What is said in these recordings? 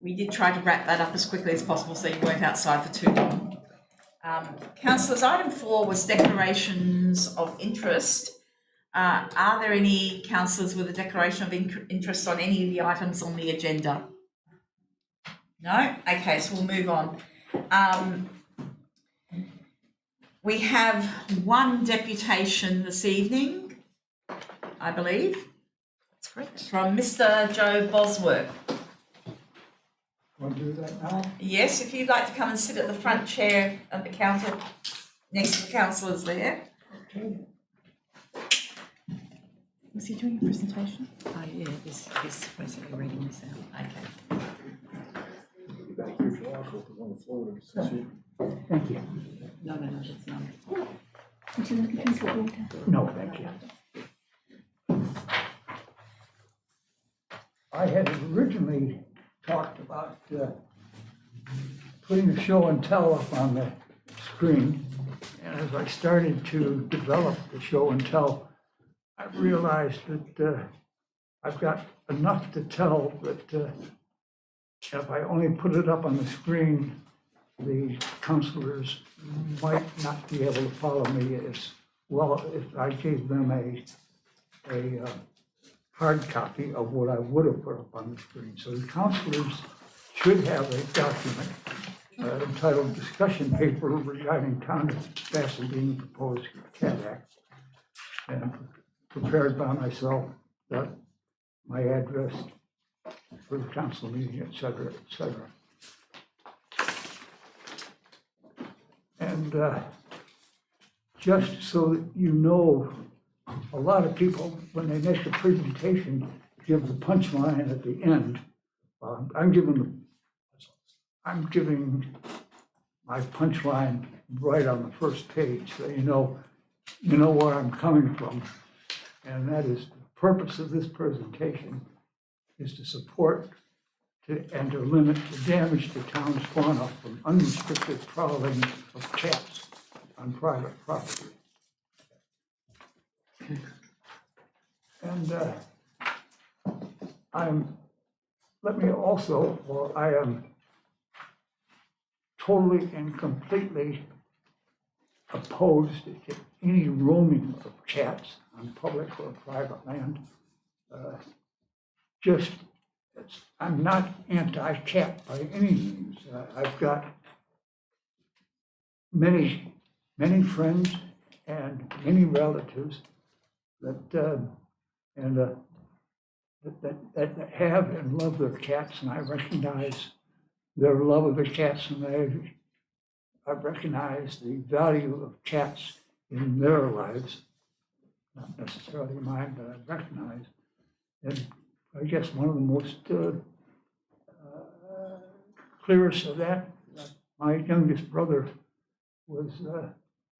We did try to wrap that up as quickly as possible so you weren't outside for too long. Councillors, item 4 was declarations of interest. Are there any councillors with a declaration of interest on any of the items on the agenda? No? Okay, so we'll move on. We have one deputation this evening, I believe. That's correct. From Mr. Joe Bosworth. Want to do that now? Yes, if you'd like to come and sit at the front chair at the counter next to the councillors there. Okay. Was he doing a presentation? Oh yeah, this basically reading this out. Okay. Thank you. No, it's not. Would you like a drink of water? No, thank you. I had originally talked about putting a show and tell up on the screen. And as I started to develop the show and tell, I realized that I've got enough to tell that if I only put it up on the screen, the councillors might not be able to follow me as well if I gave them a hard copy of what I would have put up on the screen. So the councillors should have a document entitled Discussion Paper regarding Town of Bassendean Proposed Cat Act, and prepared by myself, my address for the council meeting, et cetera, et cetera. And just so that you know, a lot of people, when they make a presentation, give the punchline at the end. I'm giving my punchline right on the first page, so you know where I'm coming from. And that is the purpose of this presentation is to support and to limit the damage to town's fauna from unrestricted prowling of cats on private property. And I am totally and completely opposed to any roaming of cats on public or private land. I'm not anti-cat by any means. I've got many friends and many relatives that have and love their cats, and I recognize their love of the cats, and I recognize the value of cats in their lives, not necessarily mine, but I recognize. And I guess one of the most clearest of that, my youngest brother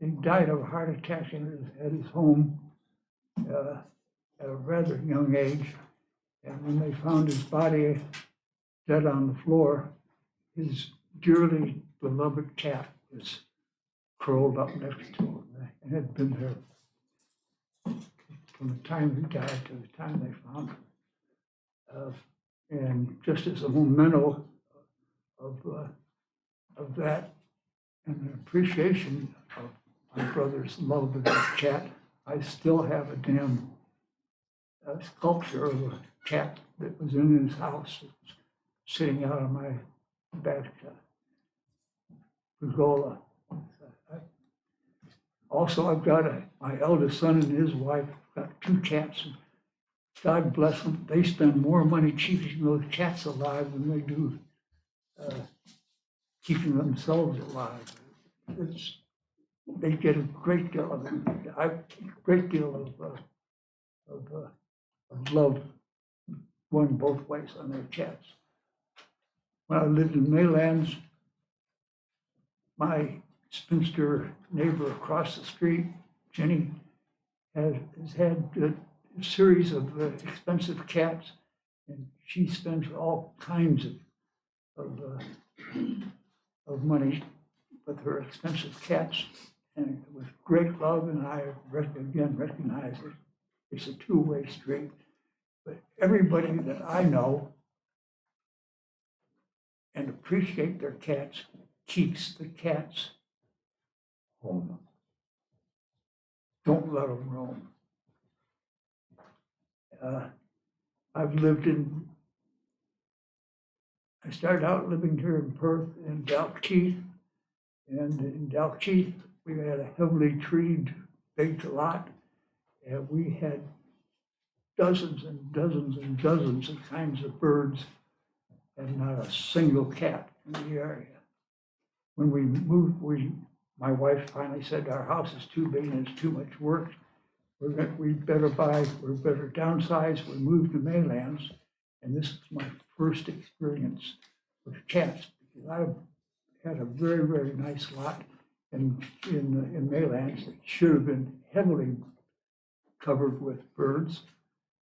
he died of a heart attack at his home at a rather young age. And when they found his body dead on the floor, his dearly beloved cat was curled up next to him and had been there from the time he died to the time they found him. And just as a memento of that and an appreciation of my brother's love of his cat, I still have a damn sculpture of a cat that was in his house, sitting out on my back pergola. Also, I've got my eldest son and his wife got 2 cats. And God bless them. They spend more money keeping those cats alive than they do keeping themselves alive. They get a great deal of love going both ways on their cats. When I lived in Maylands, my spinster neighbor across the street, Jenny, has had a series of expensive cats, and she spends all kinds of money with her expensive cats, and with great love. And I again recognize it. It's a two-way street. But everybody that I know and appreciate their cats keeps the cats home. Don't let them roam. I started out living here in Perth in Dalkeith, and in Dalkeith we had a heavily treed big lot, and we had dozens and dozens and dozens of kinds of birds and not a single cat in the area. When we moved, my wife finally said, our house is too big and it's too much work. We better downsize. We moved to Maylands, and this was my first experience with cats, because I had a very, very nice lot in Maylands that should have been heavily covered with birds,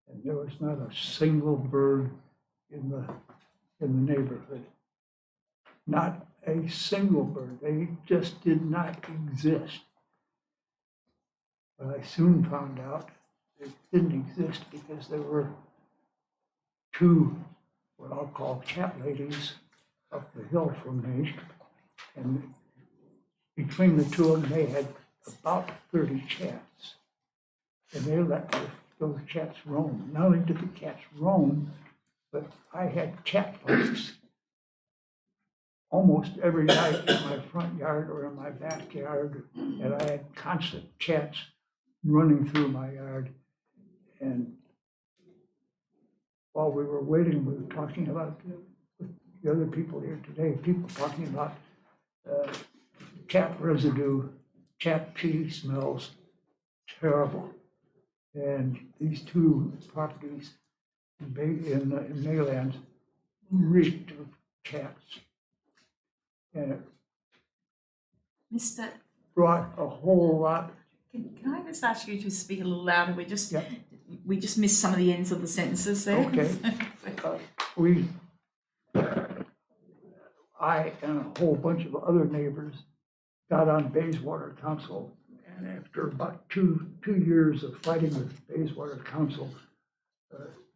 and there was not a single bird in the neighborhood. Not a single bird. They just did not exist. But I soon found out they didn't exist because there were two, what I'll call cat ladies, up the hill from me. And between the two of them, they had about 30 cats. And they let those cats roam. Not only did the cats roam, but I had cat fights almost every night in my front yard or in my backyard, and I had constant cats running through my yard. And while we were waiting, we were talking about the other people here today, people talking about cat residue, cat pee smells terrible. And these two properties in Maylands reeked of cats. And it Mr. brought a whole lot. Can I just ask you to speak a little louder? Yeah. We just missed some of the ends of the sentences there. Okay. I and a whole bunch of other neighbors got on Bayswater Council, and after about two years of fighting with Bayswater Council,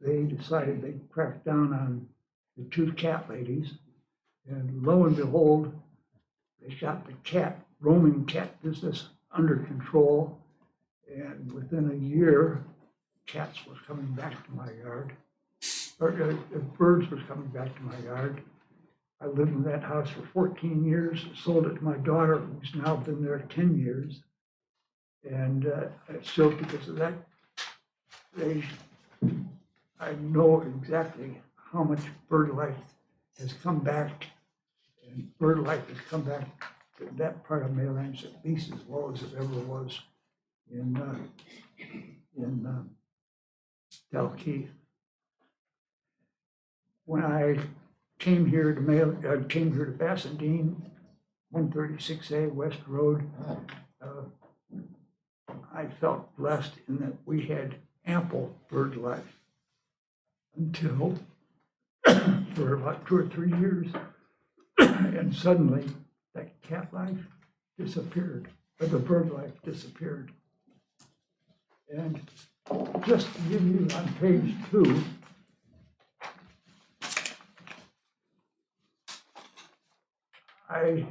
they decided they'd crack down on the two cat ladies, and lo and behold, they got the roaming cat business under control, and within a year, cats was coming back to my yard, or birds was coming back to my yard. I lived in that house for 14 years, sold it to my daughter, who's now been there 10 years. And so because of that, I know exactly how much bird life has come back, and bird life has come back to that part of Maylands at least as well as it ever was in Dalkeith. When I came here to Bassendean, 136A West Road, I felt blessed in that we had ample bird life until for about 2 or 3 years, and suddenly that cat life disappeared, or the bird life disappeared. And just to give you on page 2, I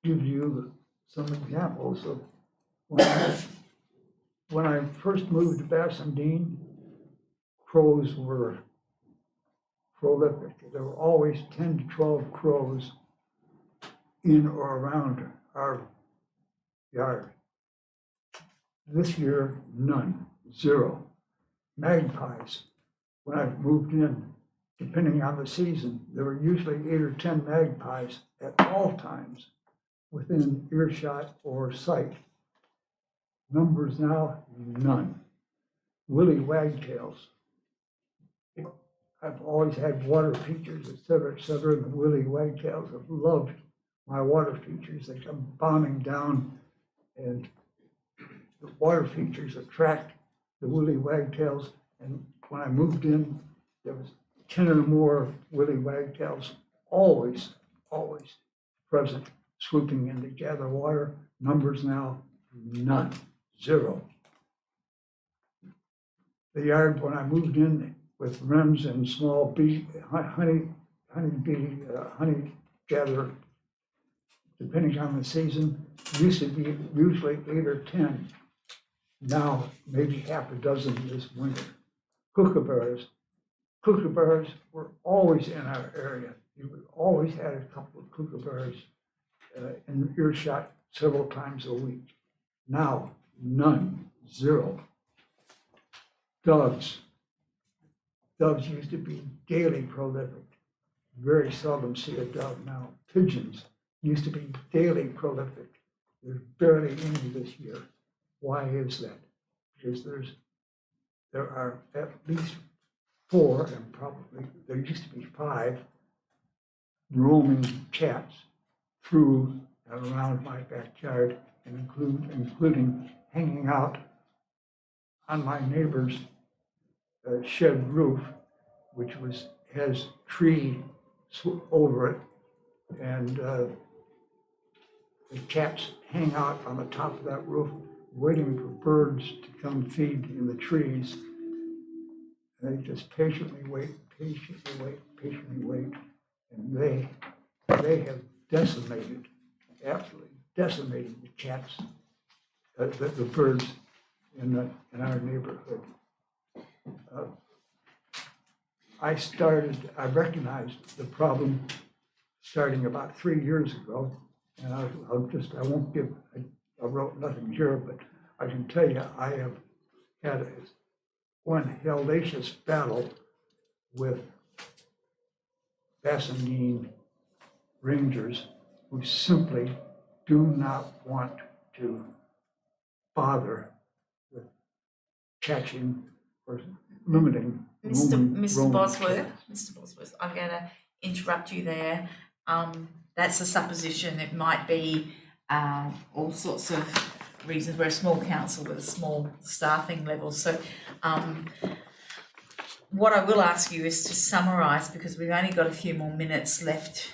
give you some examples of when I first moved to Bassendean, crows were prolific. There were always 10 to 12 crows in or around our yard. This year, none, 0. Magpies. When I moved in, depending on the season, there were usually 8 or 10 magpies at all times within earshot or sight. Numbers now, none. Willy wagtails. I've always had water features, et cetera, and the willy wagtails have loved my water features. They come bombing down, and the water features attract the willy wagtails. And when I moved in, there was 10 or more willy wagtails, always present, swooping in to gather water. Numbers now, none, 0. The yard, when I moved in with wrens and small honey honey gatherer, depending on the season, used to be usually 8 or 10. Now, maybe half a dozen this winter. Kookaburras were always in our area. You always had a couple of kookaburras in earshot several times a week. Now, none, zero. Doves used to be daily prolific. Very seldom see a dove now. Pigeons used to be daily prolific. There's barely any this year. Why is that? Because there are at least 4, and probably there used to be 5 roaming cats through and around my backyard, and including hanging out on my neighbor's shed roof, which has tree over it, and the cats hang out on the top of that roof, waiting for birds to come feed in the trees. And they just patiently wait, and they have decimated, absolutely decimated the cats, the birds in our neighborhood. I recognized the problem starting about 3 years ago, and I wrote nothing here, but I can tell you I have had one hellacious battle with Bassendean rangers who simply do not want to bother with catching or limiting Mr. Bosworth, cats. Mr. Bosworth, I'm going to interrupt you there. That's a supposition. It might be all sorts of reasons. We're a small council with a small staffing level. So what I will ask you is to summarise, because we've only got a few more minutes left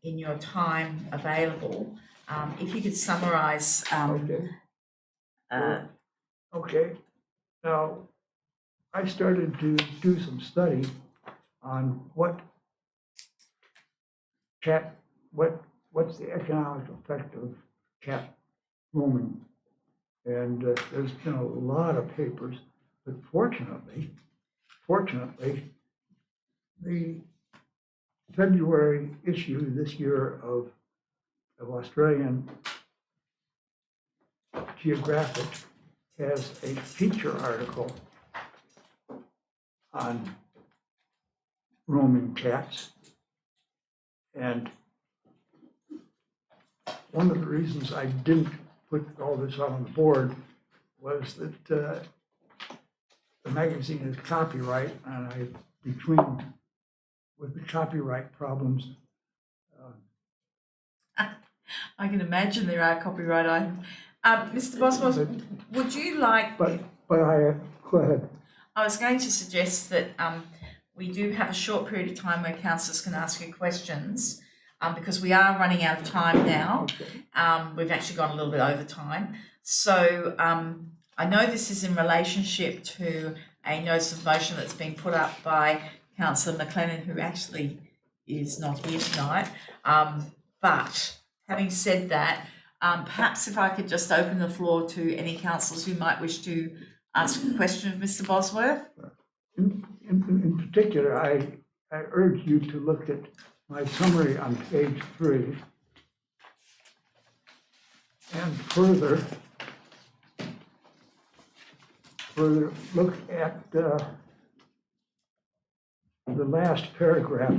in your time available. If you could summarise. Okay. Now, I started to do some study on what's the economic effect of cat roaming, and there's been a lot of papers, but fortunately, the February issue this year of Australian Geographic has a feature article on roaming cats. And one of the reasons I didn't put all this on the board was that the magazine is copyright, and with the copyright problems. I can imagine there are copyright items. Mr. Bosworth, would you like... But go ahead. I was going to suggest that we do have a short period of time where councillors can ask you questions, because we are running out of time now. Okay. We've actually gone a little bit over time. So I know this is in relationship to a notice of motion that's been put up by Councillor McLennan, who actually is not here tonight. But having said that, perhaps if I could just open the floor to any councillors who might wish to ask a question of Mr. Bosworth. In particular, I urge you to look at my summary on page 3, and further look at the last paragraph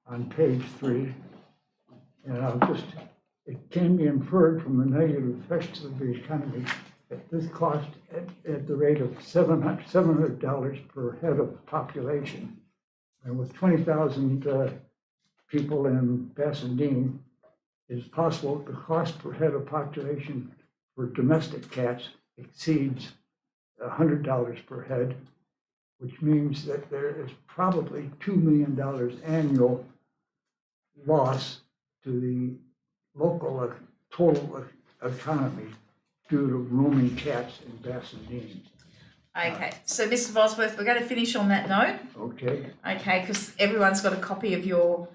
on page 3, and it can be inferred from the negative effects of the economy that this cost at the rate of $700 per head of population. And with 20,000 people in Bassendean, it is possible the cost per head of population for domestic cats exceeds $100 per head, which means that there is probably $2 million annual loss to the local total economy due to roaming cats in Bassendean. Okay, so Mr. Bosworth, we're going to finish on that note. Okay, Okay, because everyone's got a copy of your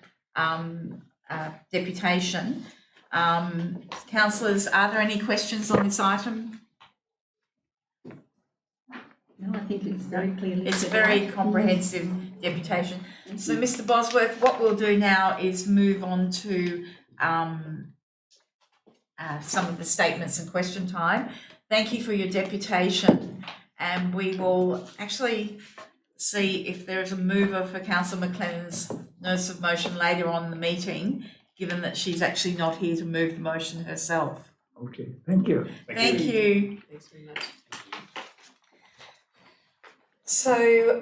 deputation. Councillors, are there any questions on this item? No, I think it's very clearly. It's a set very out. comprehensive deputation. So, Mr. Bosworth, what we'll do now is move on to some of the statements and question time. Thank you for your deputation, and we will actually see if there is a mover for Councillor McLennan's notice of motion later on in the meeting, given that she's actually not here to move the motion herself. okay, thank you. Thank you. Thanks very much. So,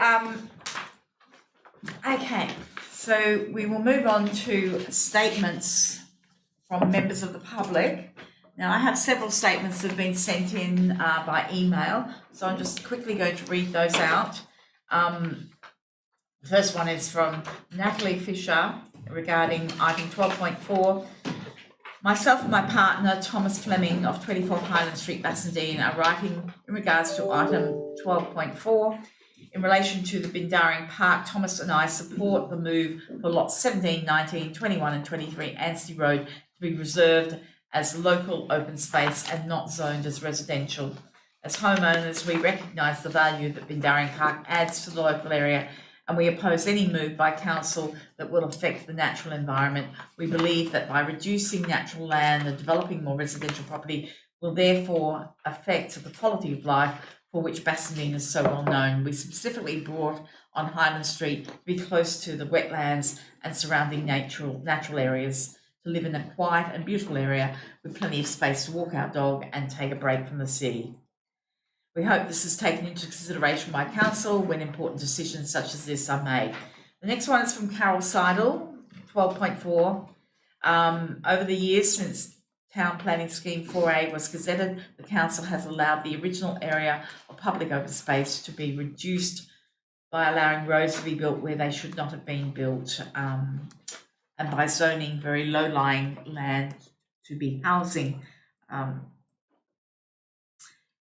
okay, so we will move on to statements from members of the public. Now, I have several statements that have been sent in by email, so I'm just quickly going to read those out. The first one is from Natalie Fisher regarding item 12.4. Myself and my partner, Thomas Fleming of 24 Highland Street, Bassendean, are writing in regards to item 12.4. In relation to the Bindaring Park, Thomas and I support the move for lots 17, 19, 21 and 23 Anstey Road to be reserved as local open space and not zoned as residential. As homeowners, we recognise the value that Bindaring Park adds to the local area, and we oppose any move by council that will affect the natural environment. We believe that by reducing natural land and developing more residential property will therefore affect the quality of life for which Bassendean is so well known. We specifically brought on Highland Street to be close to the wetlands and surrounding natural areas, to live in a quiet and beautiful area with plenty of space to walk our dog and take a break from the city. We hope this is taken into consideration by council when important decisions such as this are made. The next one is from Carol Seidel, 12.4. Over the years since Town Planning Scheme 4A was gazetted, the council has allowed the original area of public open space to be reduced by allowing roads to be built where they should not have been built, and by zoning very low-lying land to be housing.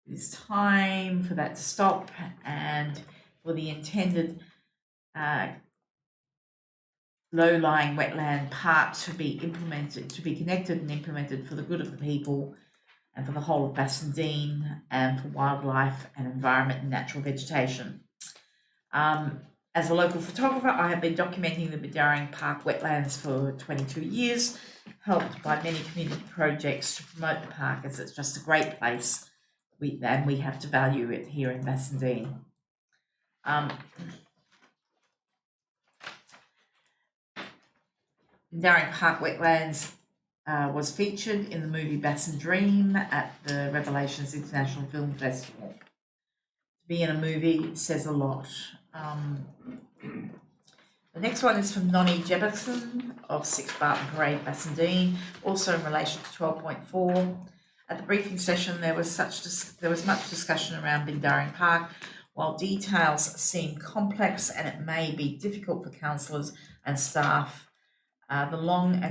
It is time for that to stop and for the intended low-lying wetland park to be implemented, to be connected and implemented for the good of the people and for the whole of Bassendean and for wildlife and environment and natural vegetation. As a local photographer, I have been documenting the Bindaring Park wetlands for 22 years, helped by many community projects to promote the park, as it's just a great place, and we have to value it here in Bassendean. Bindaring Park wetlands was featured in the movie Bassendean at the Revelations International Film Festival. To be in a movie says a lot. The next one is from Nonnie Jebberson of 6 Barton Parade, Bassendean, also in relation to 12.4. At the briefing session, there was much discussion around Bindaring Park. While details seem complex and it may be difficult for councillors and staff, the long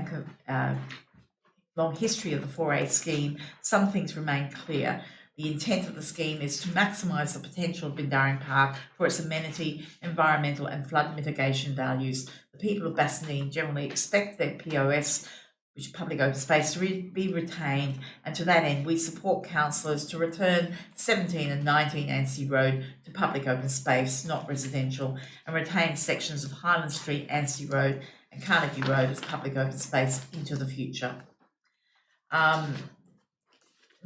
history of the 4A scheme, some things remain clear. The intent of the scheme is to maximise the potential of Bindaring Park for its amenity, environmental and flood mitigation values. The people of Bassendean generally expect their POS, which is public open space, to be retained, and to that end we support councillors to return 17 and 19 Anstey Road to public open space, not residential, and retain sections of Highland Street, Anstey Road and Carnegie Road as public open space into the future.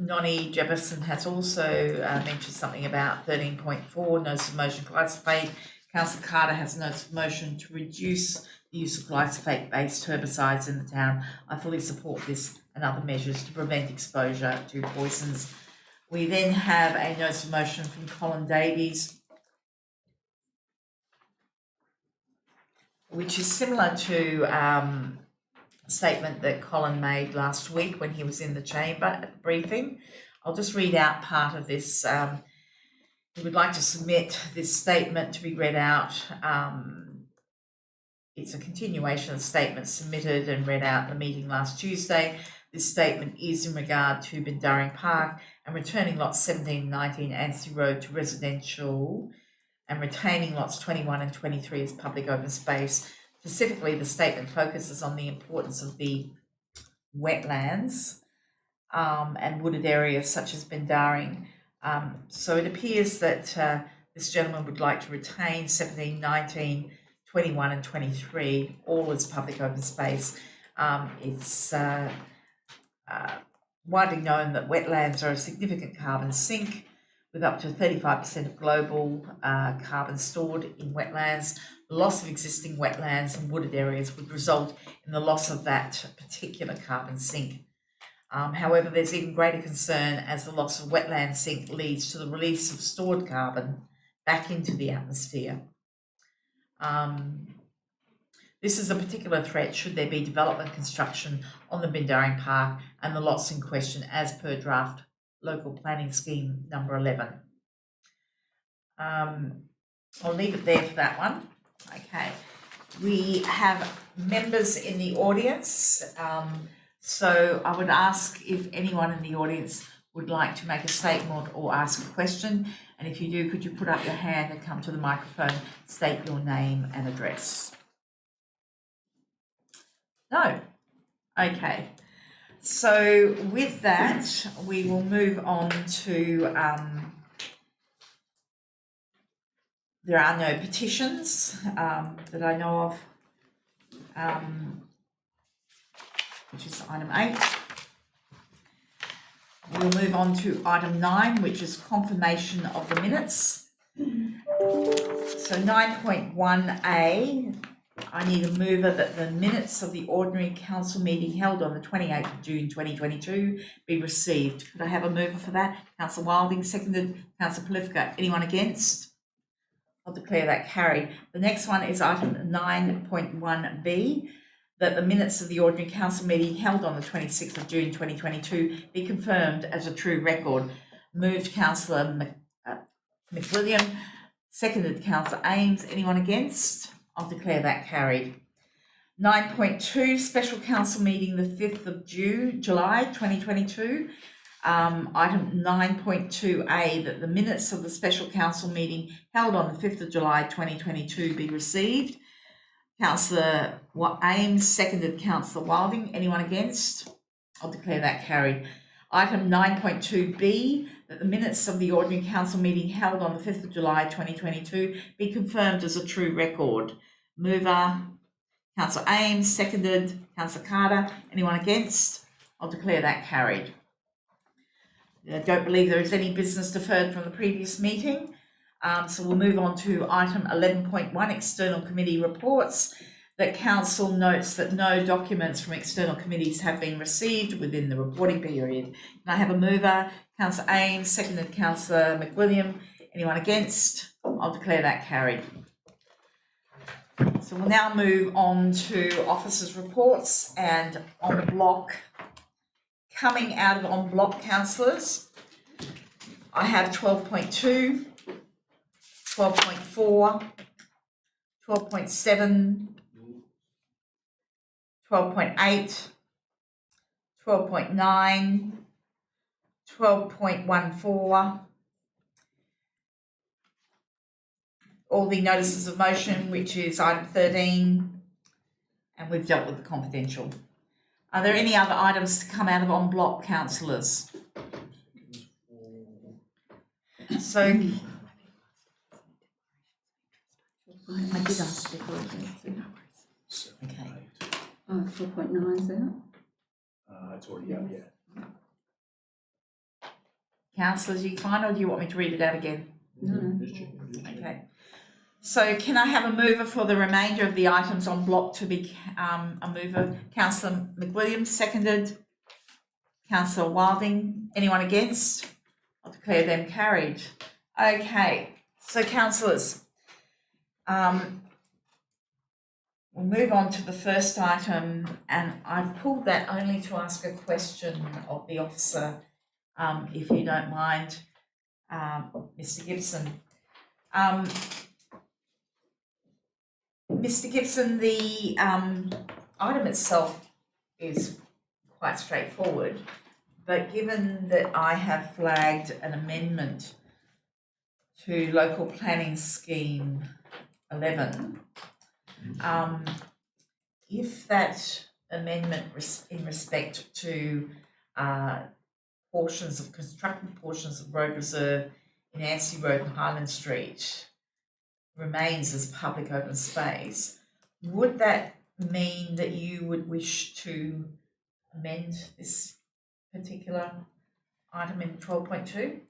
Nonnie Jefferson has also mentioned something about 13.4, notice of motion glyphosate. Councillor Carter has a notice of motion to reduce the use of glyphosate-based herbicides in the town. I fully support this and other measures to prevent exposure to poisons. We then have a notice of motion from Colin Davies, which is similar to a statement that Colin made last week when he was in the chamber at the briefing. I'll just read out part of this. He would like to submit this statement to be read out. It's a continuation of the statement submitted and read out in the meeting last Tuesday. This statement is in regard to Bindaring Park and returning lots 17 and 19 Anstey Road to residential and retaining lots 21 and 23 as public open space. Specifically, the statement focuses on the importance of the wetlands and wooded areas such as Bindaring. So it appears that this gentleman would like to retain 17, 19, 21 and 23 all as public open space. It's widely known that wetlands are a significant carbon sink, with up to 35% of global carbon stored in wetlands. The loss of existing wetlands and wooded areas would result in the loss of that particular carbon sink. However, there's even greater concern as the loss of wetland sink leads to the release of stored carbon back into the atmosphere. This is a particular threat should there be development construction on the Bindaring Park and the lots in question as per draft local planning scheme number 11. I'll leave it there for that one. Okay, we have members in the audience, so I would ask if anyone in the audience would like to make a statement or ask a question, and if you do, could you put up your hand and come to the microphone, state your name and address. No? Okay. So with that, we will move on to, there are no petitions that I know of, which is item 8. We'll move on to item 9, which is confirmation of the minutes. So 9.1a, I need a mover that the minutes of the ordinary council meeting held on the 28th of June 2022 be received. Could I have a mover for that? Councillor Wilding, seconded. Councillor Polifka. Anyone against? I'll declare that carried. The next one is item 9.1b, that the minutes of the ordinary council meeting held on the 26th of June 2022 be confirmed as a true record. Moved Councillor McWilliam, seconded Councillor Ames. Anyone against? I'll declare that carried. 9.2, special council meeting the 5th of July 2022. Item 9.2a, that the minutes of the special council meeting held on the 5th of July 2022 be received. Councillor Ames, seconded Councillor Wilding. Anyone against? I'll declare that carried. Item 9.2b, that the minutes of the ordinary council meeting held on the 5th of July 2022 be confirmed as a true record. Mover, Councillor Ames, seconded Councillor Carter. Anyone against? I'll declare that carried. I don't believe there is any business deferred from the previous meeting. So we'll move on to item 11.1, external committee reports. That council notes that no documents from external committees have been received within the reporting period. Can I have a mover? Councillor Ames, seconded Councillor McWilliam. Anyone against? I'll declare that carried. So we'll now move on to officers' reports and en bloc. Coming out of en bloc, councillors, I have 12.2, 12.4, 12.7, 12.8, 12.9, 12.14, all the notices of motion, which is item 13, and we've dealt with the confidential. Are there any other items to come out of en bloc, councillors? So I did ask before. okay. Oh, 4.9 is there? It's already out, yeah. Councillors, you fine, or do you want me to read it out again? No. Okay. So can I have a mover for the remainder of the items on block to be a mover? Councillor McWilliam, seconded. Councillor Wilding. Anyone against? I'll declare them carried. Okay. So councillors, we'll move on to the first item, and I've pulled that only to ask a question of the officer, if you don't mind, Mr. Gibson. Mr. Gibson, the item itself is quite straightforward. But given that I have flagged an amendment to local planning scheme 11, if that amendment in respect to constructed portions of road reserve in Anstey Road and Highland Street remains as public open space, would that mean that you would wish to amend this particular item in 12.2?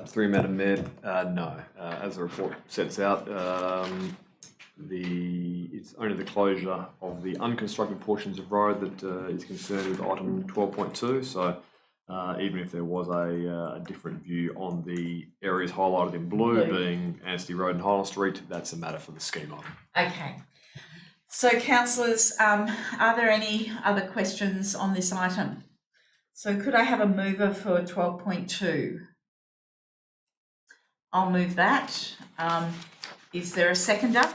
Through Madam Mayor, no. As the report sets out, it's only the closure of the unconstructed portions of road that is concerned with item 12.2. So even if there was a different view on the areas highlighted in blue, being Anstey Road and Highland Street, that's a matter for the scheme item. Okay. So councillors, are there any other questions on this item? So could I have a mover for 12.2? I'll move that. Is there a seconder?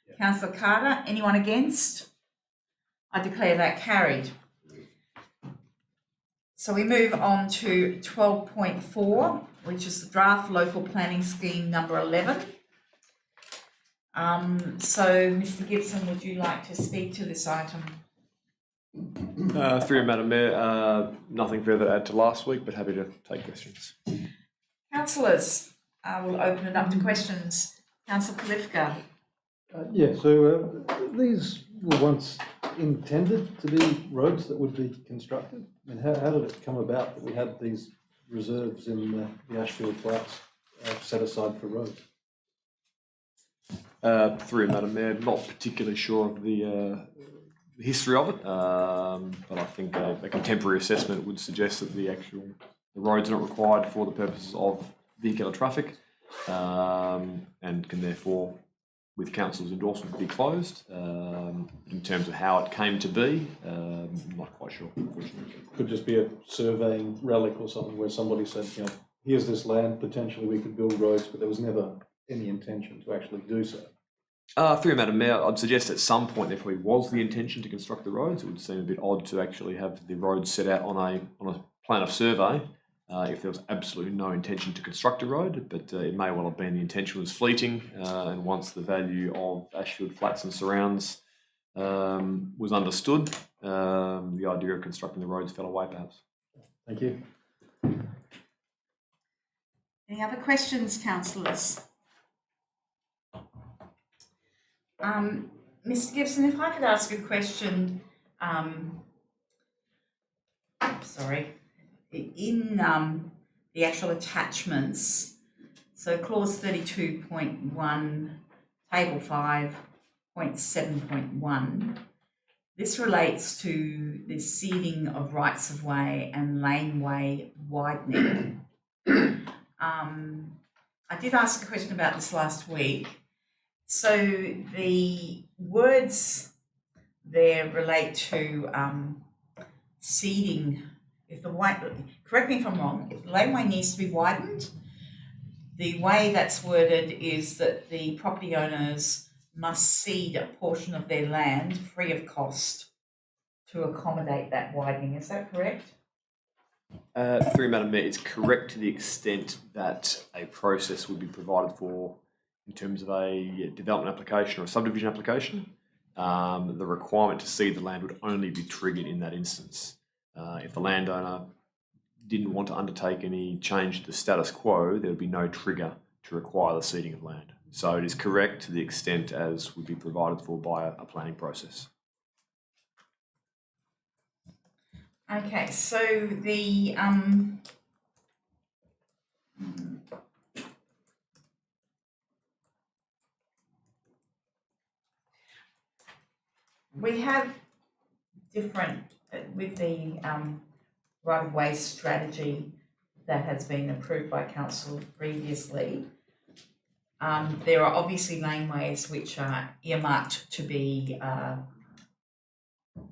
Yeah. Councillor Carter, anyone against? I declare that carried. So we move on to 12.4, which is the draft local planning scheme number 11. So Mr. Gibson, would you like to speak to this item? Through Madam Mayor, nothing further to add to last week, but happy to take questions. Councillors, I will open it up to questions. Councillor Kalifka. These were once intended to be roads that would be constructed. I mean, how did it come about that we had these reserves in the Ashfield Flats set aside for roads? Through Madam Mayor, not particularly sure of the history of it, but I think a contemporary assessment would suggest that the roads are not required for the purposes of vehicular traffic, and can therefore, with council's endorsement, be closed. In terms of how it came to be, I'm not quite sure, unfortunately. Could just be a surveying relic or something where somebody said, here's this land, potentially we could build roads, but there was never any intention to actually do so. Through Madam Mayor, I'd suggest at some point there probably was the intention to construct the roads. It would seem a bit odd to actually have the roads set out on a plan of survey if there was absolutely no intention to construct a road, but it may well have been the intention was fleeting, and once the value of Ashfield Flats and surrounds was understood, the idea of constructing the roads fell away perhaps. Thank you. Any other questions, councillors? Mr. Gibson, if I could ask a question, in the actual attachments, so clause 32.1, table 5.7.1, this relates to the ceding of rights of way and laneway widening. I did ask a question about this last week. So the words there relate to ceding. Correct me if I'm wrong, if the laneway needs to be widened, the way that's worded is that the property owners must cede a portion of their land free of cost to accommodate that widening. Is that correct? Through Madam Mayor, it's correct to the extent that a process would be provided for in terms of a development application or a subdivision application. The requirement to cede the land would only be triggered in that instance. If the landowner didn't want to undertake any change to the status quo, there would be no trigger to require the ceding of land. So it is correct to the extent as would be provided for by a planning process. Okay, so the we have different with the right-of-way strategy that has been approved by council previously. There are obviously laneways which are earmarked to be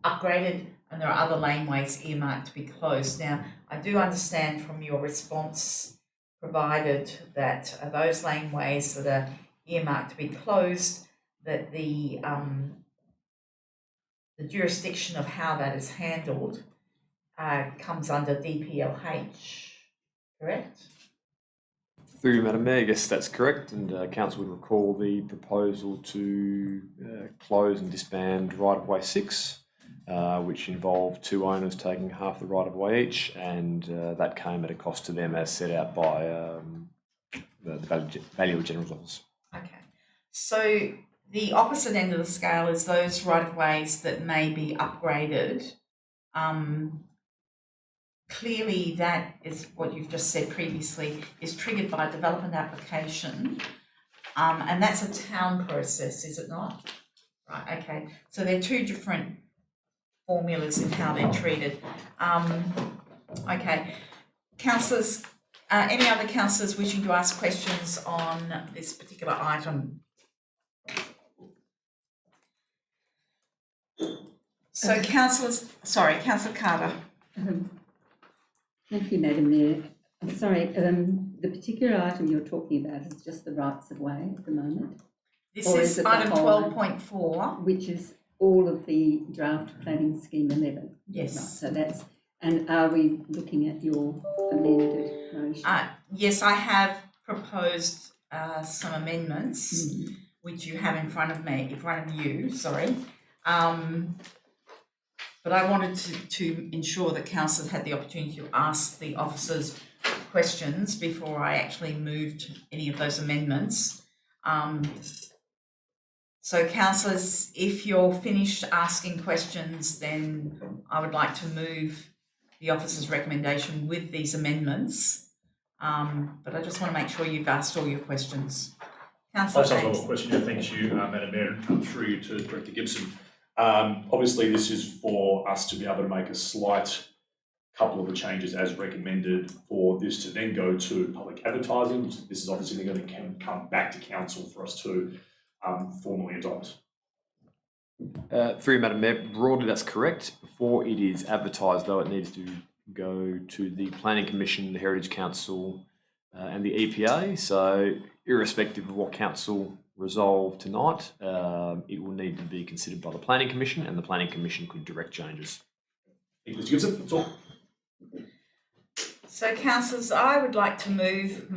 upgraded, and there are other laneways earmarked to be closed. Now, I do understand from your response provided that those laneways that are earmarked to be closed, that the the jurisdiction of how that is handled comes under DPLH, correct? Through you, Madam Mayor, yes, that's correct, and Council would recall the proposal to close and disband right-of-way 6, which involved 2 owners taking half the right-of-way each, and that came at a cost to them as set out by the Valuer General's Office. Okay, so the opposite end of the scale is those right-of-ways that may be upgraded. Clearly, that is what you've just said previously, is triggered by a development application, and that's a town process, is it not? Right, okay, so there are 2 different formulas in how they're treated. Okay, councillors, any other councillors wishing to ask questions on this particular item? So councillors, sorry, Councillor Carter. Thank you, Madam Mayor. I'm sorry, the particular item you're talking about is just the rights of way at the moment, This Or is is it the item whole- 12.4. which is all of the draft planning scheme 11. Right, Yes. so that's, and are we looking at your amended motion? Yes, I have proposed some amendments, which you have in front of you, sorry. But I wanted to ensure that councillors had the opportunity to ask the officers questions before I actually moved any of those amendments. So councillors, if you're finished asking questions, then I would like to move the officer's recommendation with these amendments. But I just want to make sure you've asked all your questions. Councillor Also, I've got James. a question. Thank you, Madam Mayor, and through you to Director Gibson. Obviously, this is for us to be able to make a slight couple of the changes as recommended for this to then go to public advertising. This is obviously going to come back to council for us to formally adopt. Through you, Madam Mayor, broadly that's correct. Before it is advertised, though, it needs to go to the Planning Commission, the Heritage Council, and the EPA. So, irrespective of what council resolve tonight, it will need to be considered by the Planning Commission, and the Planning Commission could direct changes. Thank you, Mr. Gibson. That's all. So councillors, I would like to move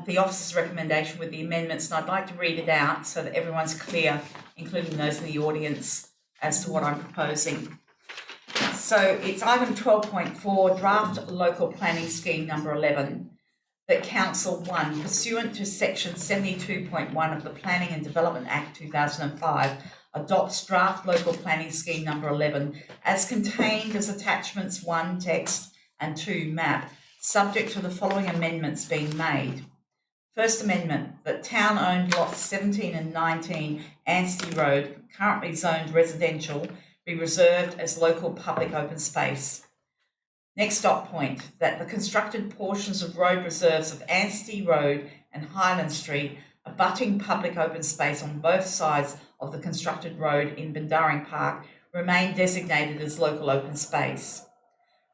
the officer's recommendation with the amendments, and I'd like to read it out so that everyone's clear, including those in the audience, as to what I'm proposing. So it's item 12.4, draft local planning scheme number 11, that Council 1, pursuant to section 72.1 of the Planning and Development Act 2005, adopts draft local planning scheme number 11 as contained as attachments 1 text and 2 map, subject to the following amendments being made. First amendment, that town-owned lots 17 and 19 Anstey Road, currently zoned residential, be reserved as local public open space. Next dot point, that the constructed portions of road reserves of Anstey Road and Highland Street, abutting public open space on both sides of the constructed road in Bundaring Park, remain designated as local open space.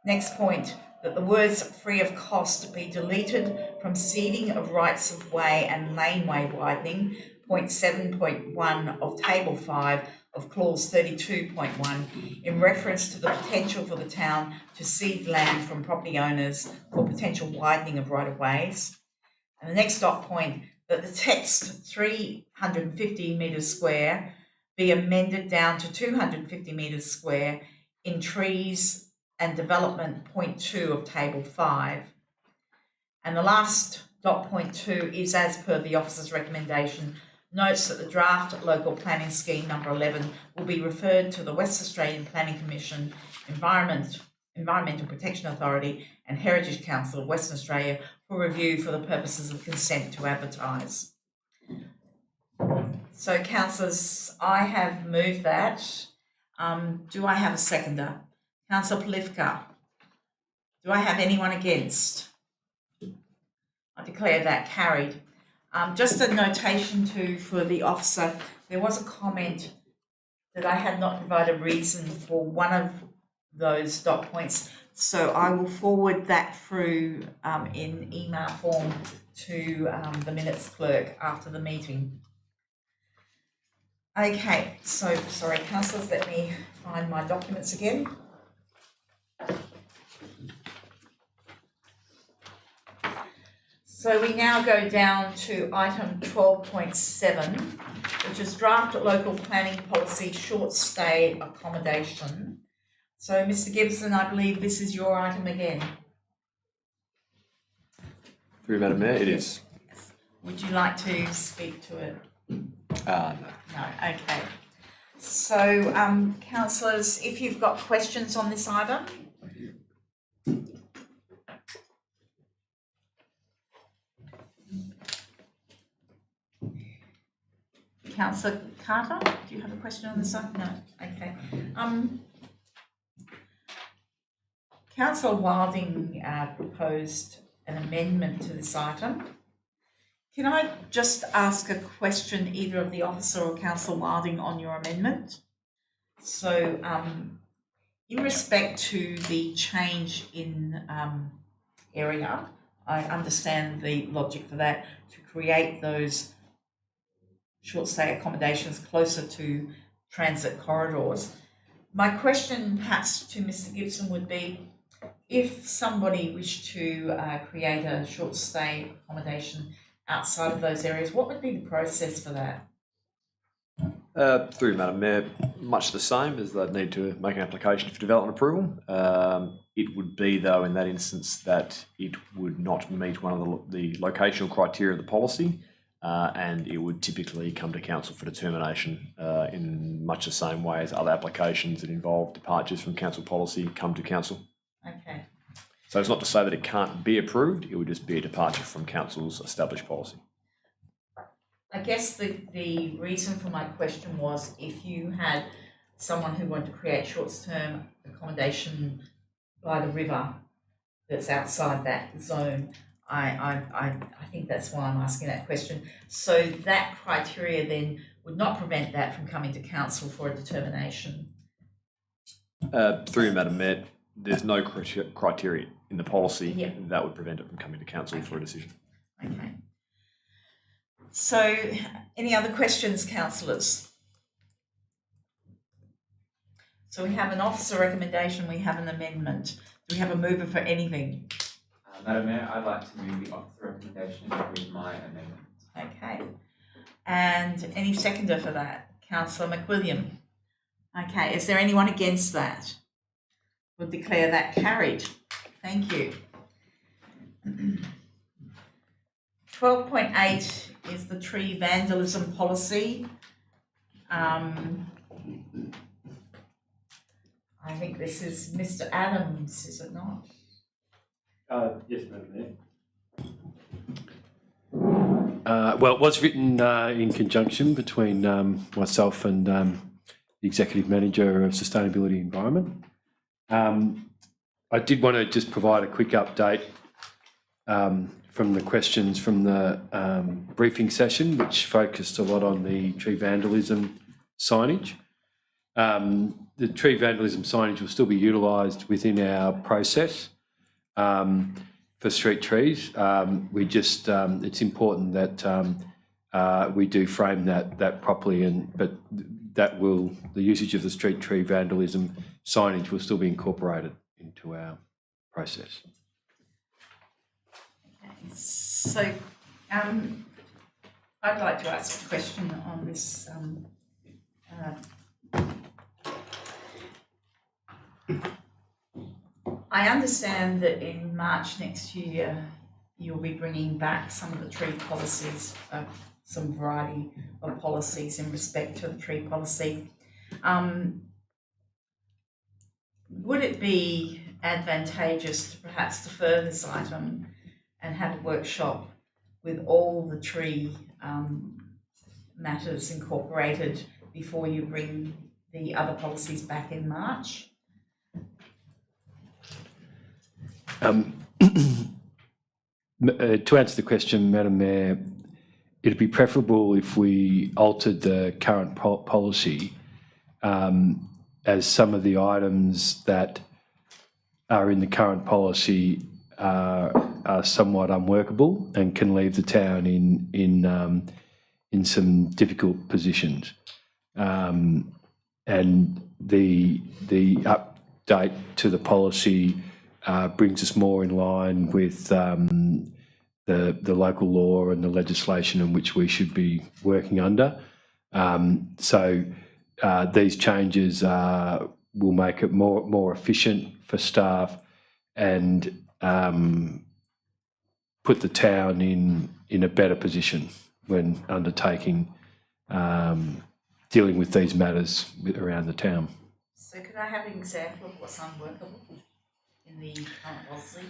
Next point, that the words free of cost be deleted from ceding of rights of way and laneway widening, point 7.1 of table 5 of clause 32.1, in reference to the potential for the town to cede land from property owners for potential widening of right-of-ways. And the next dot point, that the text 350 metres square be amended down to 250 metres square in trees and development point 2 of table 5. And the last dot point 2 is as per the officer's recommendation, notes that the draft local planning scheme number 11 will be referred to the West Australian Planning Commission, Environmental Protection Authority and Heritage Council of Western Australia for review for the purposes of consent to advertise. So councillors, I have moved that. Do I have a seconder? Councillor Polivka. Do I have anyone against? I declare that carried. Just a notation too for the officer, there was a comment that I had not provided a reason for one of those dot points, so I will forward that through in email form to the minutes clerk after the meeting. Okay, so, sorry, councillors, let me find my documents again. So we now go down to item 12.7, which is draft local planning policy short stay accommodation. So Mr. Gibson, I believe this is your item again. Through Madam Mayor, it is. Would you like to speak to it? No. No, okay. So, councillors, if you've got questions on this item? Councillor Carter, do you have a question on this item? No, okay. Councillor Wilding proposed an amendment to this item. Can I just ask a question, either of the officer or Councillor Wilding, on your amendment? So, in respect to the change in area, I understand the logic for that, to create those short stay accommodations closer to transit corridors. My question perhaps to Mr. Gibson would be, if somebody wished to create a short stay accommodation outside of those areas, what would be the process for that? Through Madam Mayor, much the same as they'd need to make an application for development approval. It would be, though, in that instance that it would not meet one of the locational criteria of the policy, and it would typically come to council for determination in much the same way as other applications that involve departures from council policy come to council. Okay. So it's not to say that it can't be approved, it would just be a departure from council's established policy. I guess the reason for my question was, if you had someone who wanted to create short-term accommodation by the river that's outside that zone, I think that's why I'm asking that question. So that criteria then would not prevent that from coming to council for a determination. Through you, Madam Mayor, there's no criteria in the policy that would prevent it from coming to council for a decision. Okay. So, any other questions, councillors? So we have an officer recommendation, we have an amendment. Do we have a mover for anything? Madam Mayor, I'd like to move the officer recommendation with my amendment. Okay. And any seconder for that? Councillor McWilliam. Okay, is there anyone against that? We'll declare that carried. Thank you. 12.8 is the tree vandalism policy. I think this is Mr. Adams, is it not? Yes, Madam Mayor. Well, it was written in conjunction between myself and the Executive Manager of Sustainability Environment. I did want to just provide a quick update from the questions from the briefing session, which focused a lot on the tree vandalism signage. The tree vandalism signage will still be utilised within our process for street trees. We just, it's important that we do frame that properly, but the usage of the street tree vandalism signage will still be incorporated into our process. So, I'd like to ask a question on this. I understand that in March next year, you'll be bringing back some of the tree policies, some variety of policies in respect to the tree policy. Would it be advantageous to perhaps defer this item and have a workshop with all the tree matters incorporated before you bring the other policies back in March? To answer the question, Madam Mayor, it'd be preferable if we altered the current policy, as some of the items that are in the current policy are somewhat unworkable and can leave the town in some difficult positions. and the update to the policy brings us more in line with the local law and the legislation in which we should be working under. So these changes will make it more efficient for staff and put the town in a better position when undertaking dealing with these matters around the town. So could I have an example of what's unworkable in the current policy?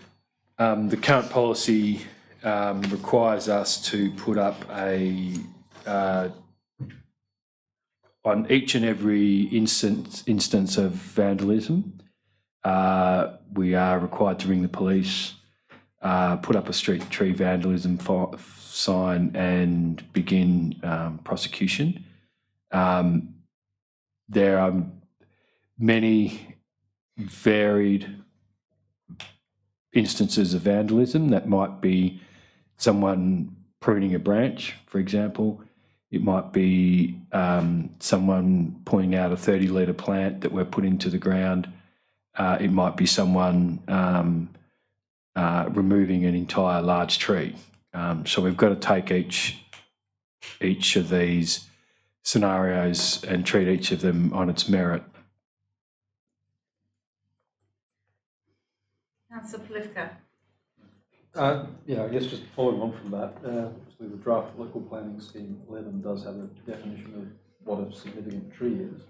The current policy requires us to put up on each and every instance of vandalism, we are required to ring the police, put up a street tree vandalism sign and begin prosecution. There are many varied instances of vandalism that might be someone pruning a branch, for example. It might be someone pointing out a 30-litre plant that we're putting to the ground. It might be someone removing an entire large tree. So we've got to take each of these scenarios and treat each of them on its merit. Councillor Polifka. Yeah, I guess just following on from that, obviously the draft local planning scheme 11 does have a definition of what a significant tree is.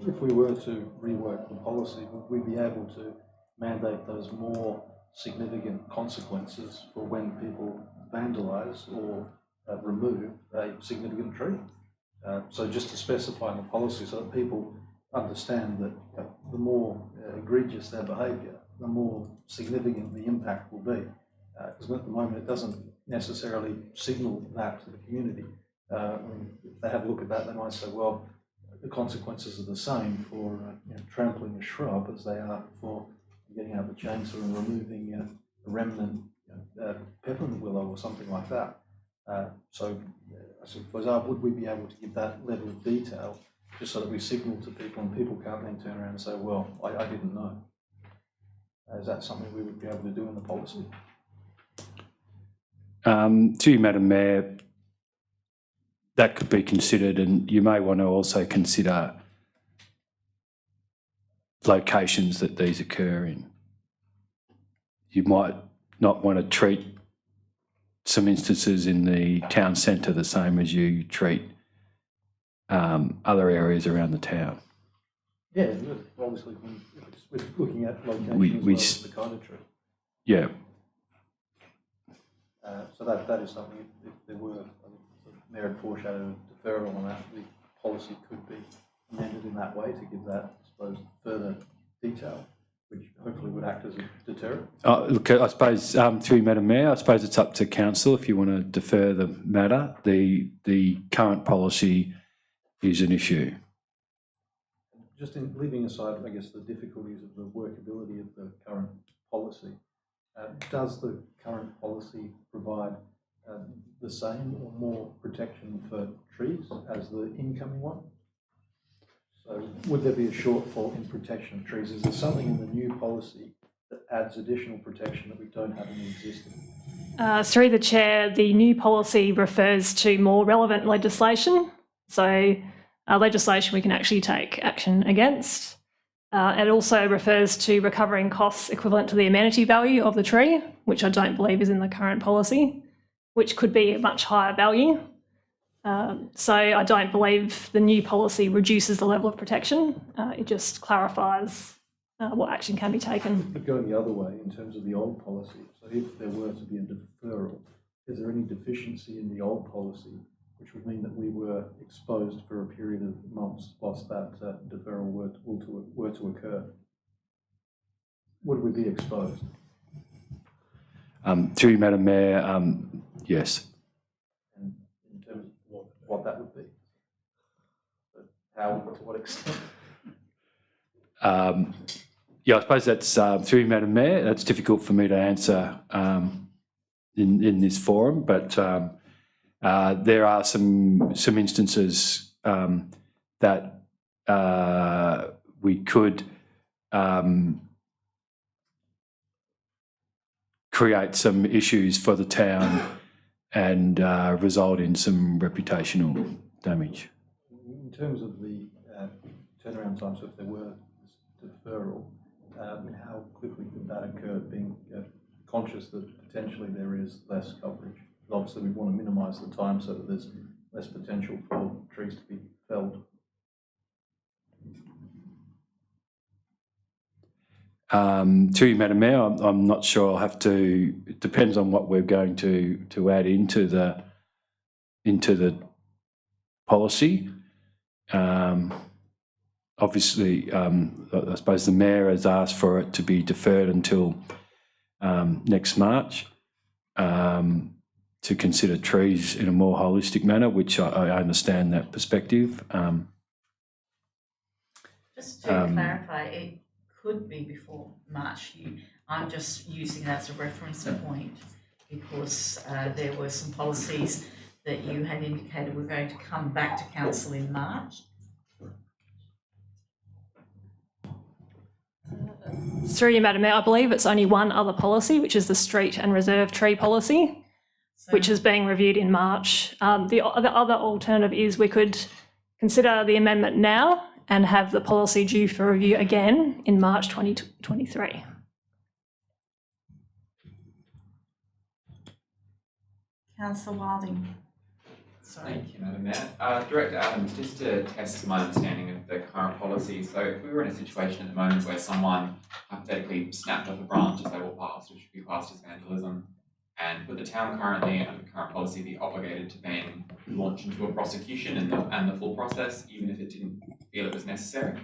If we were to rework the policy, would we be able to mandate those more significant consequences for when people vandalise or remove a significant tree? So just to specify in the policy so that people understand that the more egregious their behaviour, the more significant the impact will be. Because at the moment it doesn't necessarily signal that to the community. If they have a look at that, they might say, well, the consequences are the same for trampling a shrub as they are for getting out the chainsaw and removing a remnant peppermint willow or something like that. So I suppose, would we be able to give that level of detail just so that we signal to people and people can't then turn around and say, well, I didn't know. Is that something we would be able to do in the policy? To you, Madam Mayor, that could be considered, and you may want to also consider locations that these occur in. You might not want to treat some instances in the town centre the same as you treat other areas around the town. Yeah, obviously we're looking at locations as well as the kind of tree. Yeah. So that is something, if there were a Mayor had foreshadowed a deferral on that, the policy could be amended in that way to give that, I suppose, further detail, which hopefully would act as a deterrent. Look, I suppose, through Madam Mayor, I suppose it's up to Council if you want to defer the matter. The current policy is an issue. Just in leaving aside, I guess, the difficulties of the workability of the current policy, does the current policy provide the same or more protection for trees as the incoming one? So would there be a shortfall in protection of trees? Is there something in the new policy that adds additional protection that we don't have in the existing? Through the chair, the new policy refers to more relevant legislation. So legislation we can actually take action against. It also refers to recovering costs equivalent to the amenity value of the tree, which I don't believe is in the current policy, which could be a much higher value. So I don't believe the new policy reduces the level of protection. It just clarifies what action can be taken. But going the other way, in terms of the old policy, so if there were to be a deferral, is there any deficiency in the old policy which would mean that we were exposed for a period of months whilst that deferral were to occur? Would we be exposed? Through you, Madam Mayor, yes. And in terms of what that would be? But how, to what extent? Yeah, I suppose that's, through you, Madam Mayor, that's difficult for me to answer in this forum, but there are some instances that we could create some issues for the town and result in some reputational damage. In terms of the turnaround time, so if there were this deferral, how quickly could that occur, being conscious that potentially there is less coverage? Obviously, we want to minimise the time so that there's less potential for trees to be felled. To you, Madam Mayor, I'm not sure. I'll have to. It depends on what we're going to add into the policy. Obviously, I suppose the Mayor has asked for it to be deferred until next March to consider trees in a more holistic manner, which I understand that perspective. Just to clarify, it could be before March. I'm just using that as a reference point because there were some policies that you had indicated were going to come back to council in March. Through you, Madam Mayor, I believe it's only one other policy, which is the street and reserve tree policy, which is being reviewed in March. The other alternative is we could consider the amendment now and have the policy due for review again in March 2023. Councillor Wilding. Sorry. Thank you, Madam Mayor. Director Adams, just to test my understanding of the current policy, so if we were in a situation at the moment where someone hypothetically snapped off a branch as they walk past, which would be classed as vandalism, and would the town currently, under the current policy, be obligated to then launch into a prosecution and the full process, even if it didn't feel it was necessary?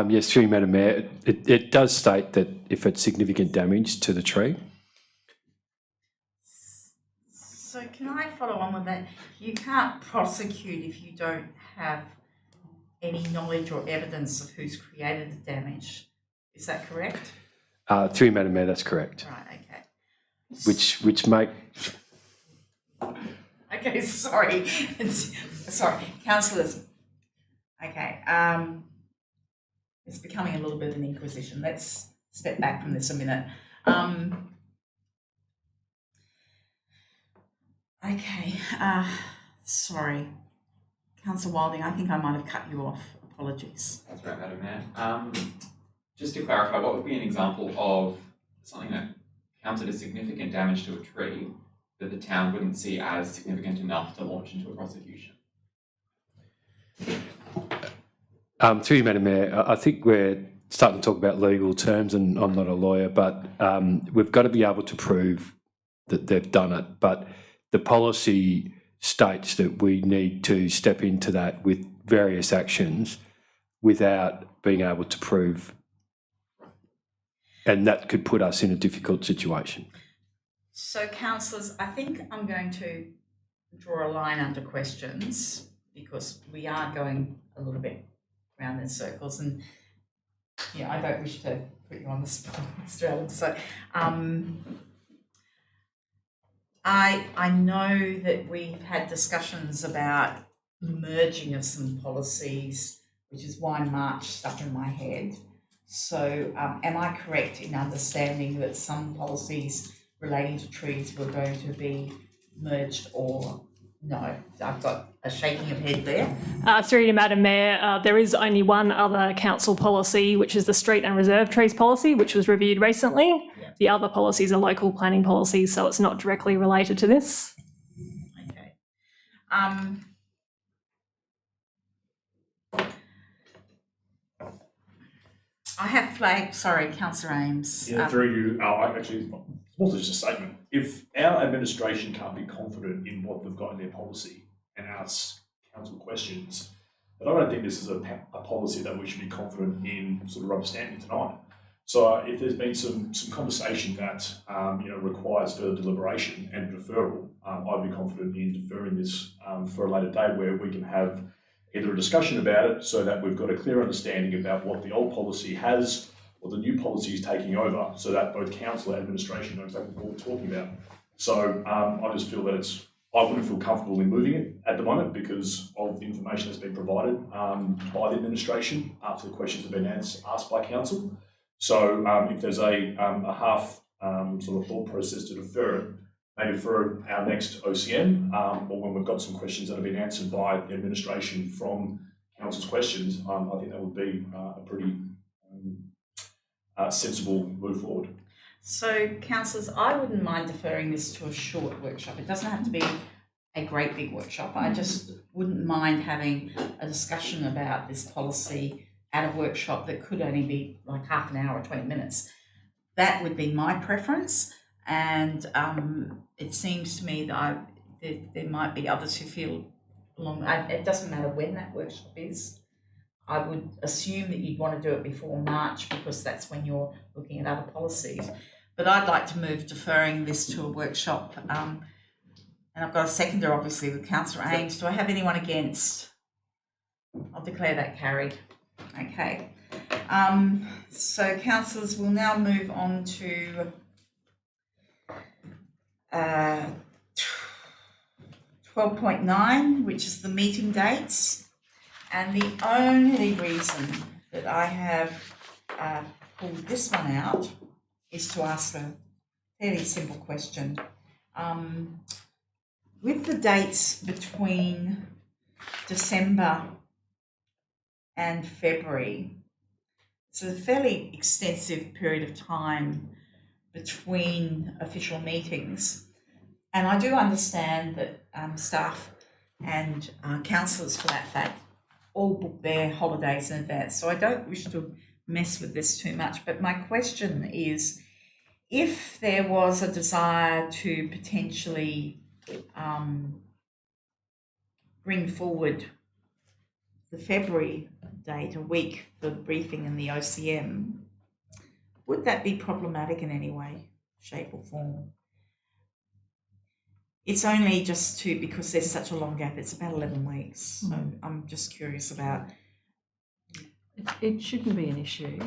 Yes, through you, Madam Mayor, it does state that if it's significant damage to the tree. So can I follow on with that? You can't prosecute if you don't have any knowledge or evidence of who's created the damage. Is that correct? Through you, Madam Mayor, that's correct. Right, okay. Which make... Okay, sorry. Sorry, councillors. Okay, it's becoming a little bit of an inquisition. Let's step back from this a minute. Okay, sorry. Councillor Wilding, I think I might have cut you off. Apologies. That's right, Madam Mayor. Just to clarify, what would be an example of something that counted as significant damage to a tree that the town wouldn't see as significant enough to launch into a prosecution? Through you, Madam Mayor, I think we're starting to talk about legal terms, and I'm not a lawyer, but we've got to be able to prove that they've done it. But the policy states that we need to step into that with various actions without being able to prove, and that could put us in a difficult situation. So, councillors, I think I'm going to draw a line under questions because we are going a little bit around in circles, and yeah, I don't wish to put you on the spot, Mr. Adams. So, I know that we've had discussions about merging of some policies, which is why March stuck in my head. So, am I correct in understanding that some policies relating to trees were going to be merged, or no? I've got a shaking of head there. Through you, Madam Mayor, there is only one other council policy, which is the street and reserve trees policy, which was reviewed recently. Yeah. The other policies are local planning policies, so it's not directly related to this. Okay. I have flagged, sorry, Councillor Ames. Yeah, through you, actually, it's also just a statement. If our administration can't be confident in what they've got in their policy and ask council questions, then I don't think this is a policy that we should be confident in sort of rubber stamping tonight. So if there's been some conversation that requires further deliberation and deferral, I'd be confident in deferring this for a later date where we can have either a discussion about it so that we've got a clear understanding about what the old policy has, what the new policy is taking over, so that both council and administration know exactly what we're talking about. So I just feel that I wouldn't feel comfortable in moving it at the moment because of the information that's been provided by the administration after the questions have been asked by council. So if there's a half sort of thought process to defer it, maybe for our next OCM, or when we've got some questions that have been answered by the administration from council's questions, I think that would be a pretty sensible move forward. So, councillors, I wouldn't mind deferring this to a short workshop. It doesn't have to be a great big workshop. I just wouldn't mind having a discussion about this policy at a workshop that could only be like half an hour or 20 minutes. That would be my preference. And it seems to me that there might be others who feel it doesn't matter when that workshop is. I would assume that you'd want to do it before March because that's when you're looking at other policies. But I'd like to move deferring this to a workshop. And I've got a seconder, obviously, with Councillor Ames. Do I have anyone against? I'll declare that carried. Okay. So, councillors, we'll now move on to 12.9, which is the meeting dates. And the only reason that I have pulled this one out is to ask a fairly simple question. With the dates between December and February, it's a fairly extensive period of time between official meetings. And I do understand that staff and councillors, for that fact, all book their holidays in advance. So I don't wish to mess with this too much. But my question is, if there was a desire to potentially bring forward the February date a week for the briefing and the OCM, would that be problematic in any way, shape or form? It's only just because there's such a long gap, it's about 11 weeks. So I'm just curious about. It shouldn't be an issue.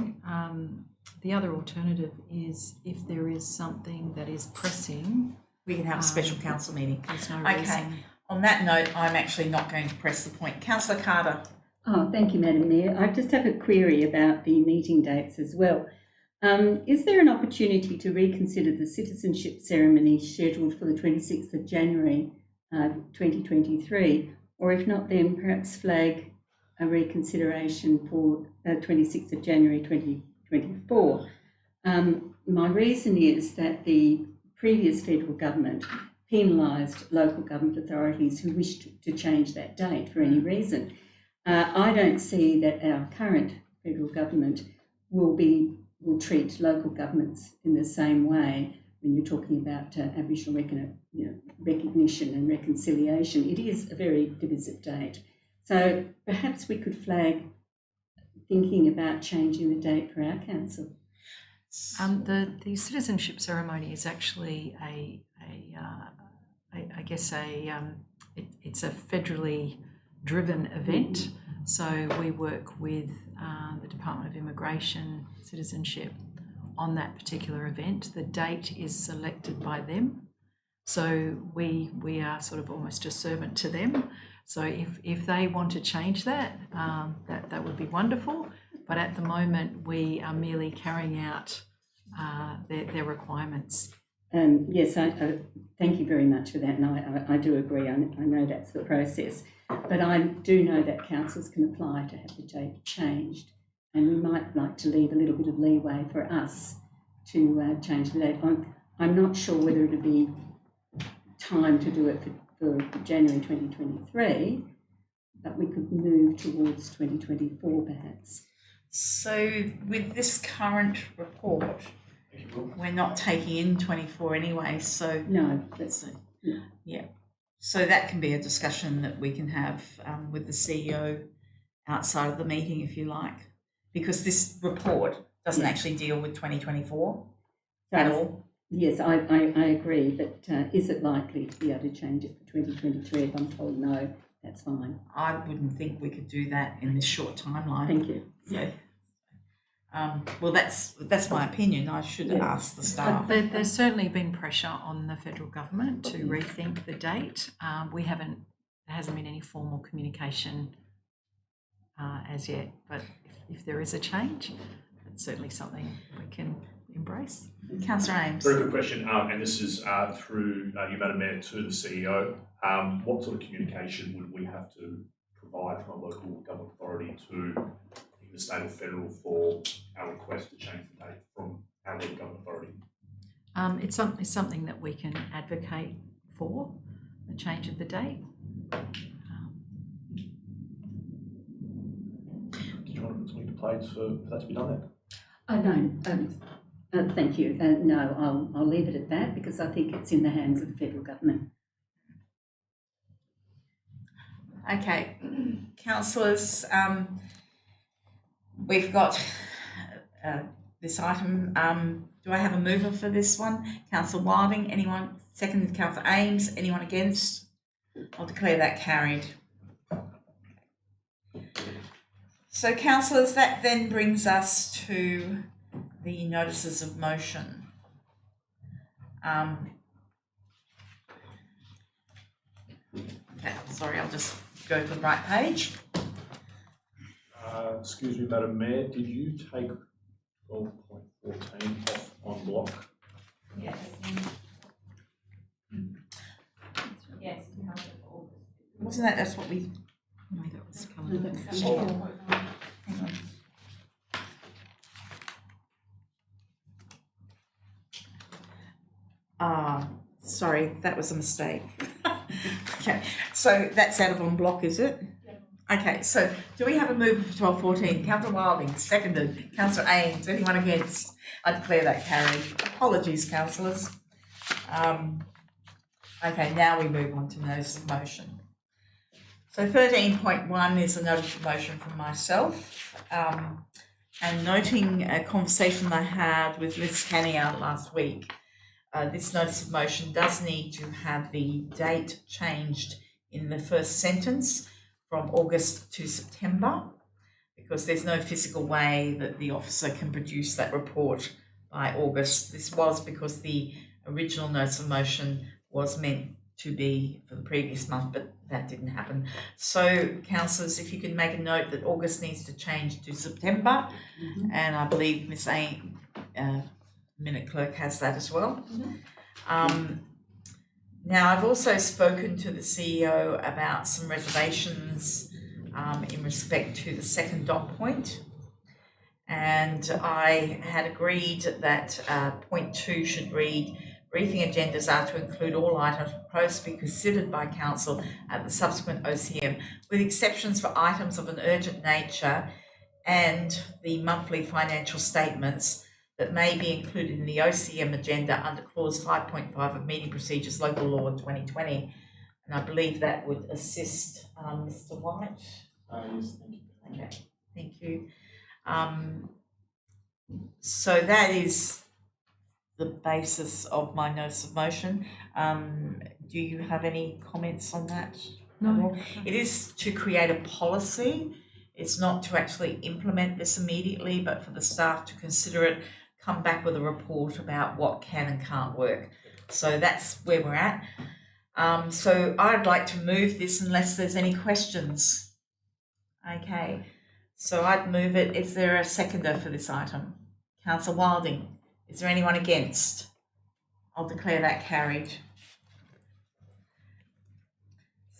The other alternative is if there is something that is pressing. We can have a special council meeting. There's no Okay. reason. On that note, I'm actually not going to press the point. Councillor Carter. Oh, thank you, Madam Mayor. I just have a query about the meeting dates as well. Is there an opportunity to reconsider the citizenship ceremony scheduled for the 26th of January 2023, or if not, then perhaps flag a reconsideration for 26th of January 2024? My reason is that the previous federal government penalised local government authorities who wished to change that date for any reason. I don't see that our current federal government will treat local governments in the same way when you're talking about Aboriginal recognition and reconciliation. It is a very divisive date. So perhaps we could flag thinking about changing the date for our council. The citizenship ceremony is actually it's a federally driven event. So we work with the Department of Immigration, Citizenship on that particular event. The date is selected by them. So we are sort of almost a servant to them. So if they want to change that, that would be wonderful. But at the moment, we are merely carrying out their requirements. Yes, thank you very much for that, and I do agree. I know that's the process, but I do know that councils can apply to have the date changed, and we might like to leave a little bit of leeway for us to change the date. I'm not sure whether it'll be time to do it for January 2023, but we could move towards 2024 perhaps. So with this current report, we're not taking in 24 anyway, so no, that's yeah. So that can be a discussion that we can have with the CEO outside of the meeting, if you like, because this report doesn't actually deal with 2024 at all. Yes, I agree, but is it likely to be able to change it for 2023? If I'm told no, that's fine. I wouldn't think we could do that in this short timeline. Thank you. So, Well, that's my opinion. I should ask the staff. There's certainly been pressure on the federal government to rethink the date. There hasn't been any formal communication as yet, but if there is a change, it's certainly something we can embrace. Councillor Ames. Very good question, and this is through you, Madam Mayor, to the CEO. What sort of communication would we have to provide from a local government authority to the state or federal for our request to change the date from our local government authority? It's something that we can advocate for, the change of the date. Did you want to put something to play for that to be done then? No, thank you. No, I'll leave it at that because I think it's in the hands of the federal government. Okay, councillors, we've got this item. Do I have a mover for this one? Councillor Wilding, anyone? Second, Councillor Ames, anyone against? I'll declare that carried. So councillors, that then brings us to the notices of motion. Okay, sorry, I'll just go to the right page. Excuse me, Madam Mayor, did you take 12.14 off en bloc? Yes. Yes. Wasn't that's what we, No, that was Colin. hang on. Sorry, that was a mistake. Okay, so that's out of en bloc, is it? Okay, so do we have a move for 1214? Councillor Wilding, seconded. Councillor Ames, anyone against? I declare that carried. Apologies, councillors. Okay, now we move on to notice of motion. So 13.1 is a notice of motion from myself, and noting a conversation I had with Ms. Canier last week. This notice of motion does need to have the date changed in the first sentence from August to September, because there's no physical way that the officer can produce that report by August. This was because the original notice of motion was meant to be for the previous month, but that didn't happen. So councillors, if you can make a note that August needs to change to September, and I believe Ms. Minute Clerk has that as well. Now, I've also spoken to the CEO about some reservations in respect to the second dot point, and I had agreed that point 2 should read, briefing agendas are to include all items proposed to be considered by council at the subsequent OCM, with exceptions for items of an urgent nature and the monthly financial statements that may be included in the OCM agenda under clause 5.5 of meeting procedures, local law 2020. And I believe that would assist Mr. White. Yes, thank you. Okay, thank you. So that is the basis of my notice of motion. Do you have any comments on that? No. It is to create a policy. It's not to actually implement this immediately, but for the staff to consider it, come back with a report about what can and can't work. So that's where we're at. So I'd like to move this unless there's any questions. Okay, so I'd move it. Is there a seconder for this item? Councillor Wilding, is there anyone against? I'll declare that carried.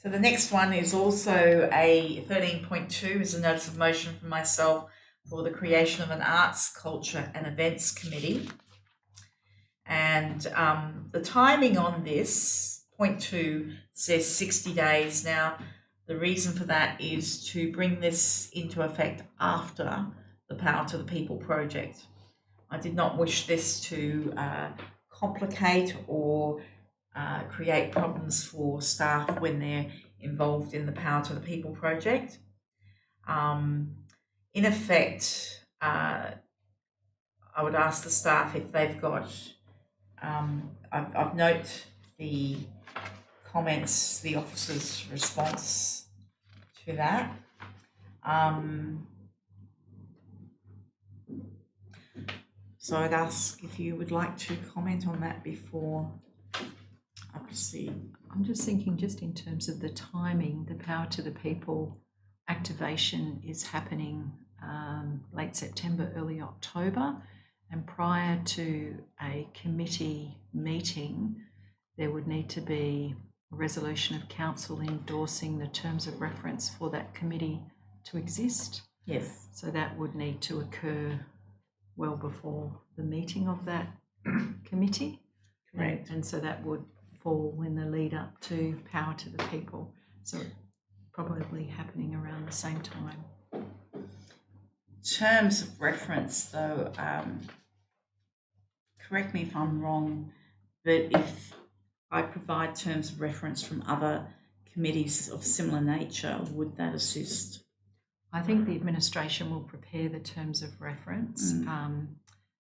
So the next one is also a 13.2, is a notice of motion from myself for the creation of an arts, culture and events committee. And the timing on this, point 2 says 60 days. Now, the reason for that is to bring this into effect after the Power to the People project. I did not wish this to complicate or create problems for staff when they're involved in the Power to the People project. In effect, I would ask the staff if they've got, I've noted the comments, the officer's response to that. So I'd ask if you would like to comment on that before I proceed. I'm just thinking, just in terms of the timing, the Power to the People activation is happening late September, early October, and prior to a committee meeting, there would need to be a resolution of council endorsing the terms of reference for that committee to exist. Yes. So that would need to occur well before the meeting of that committee. Correct. And so that would fall in the lead up to Power to the People. So probably happening around the same time. Terms of reference, though, correct me if I'm wrong, but if I provide terms of reference from other committees of similar nature, would that assist? I think the administration will prepare the terms of reference.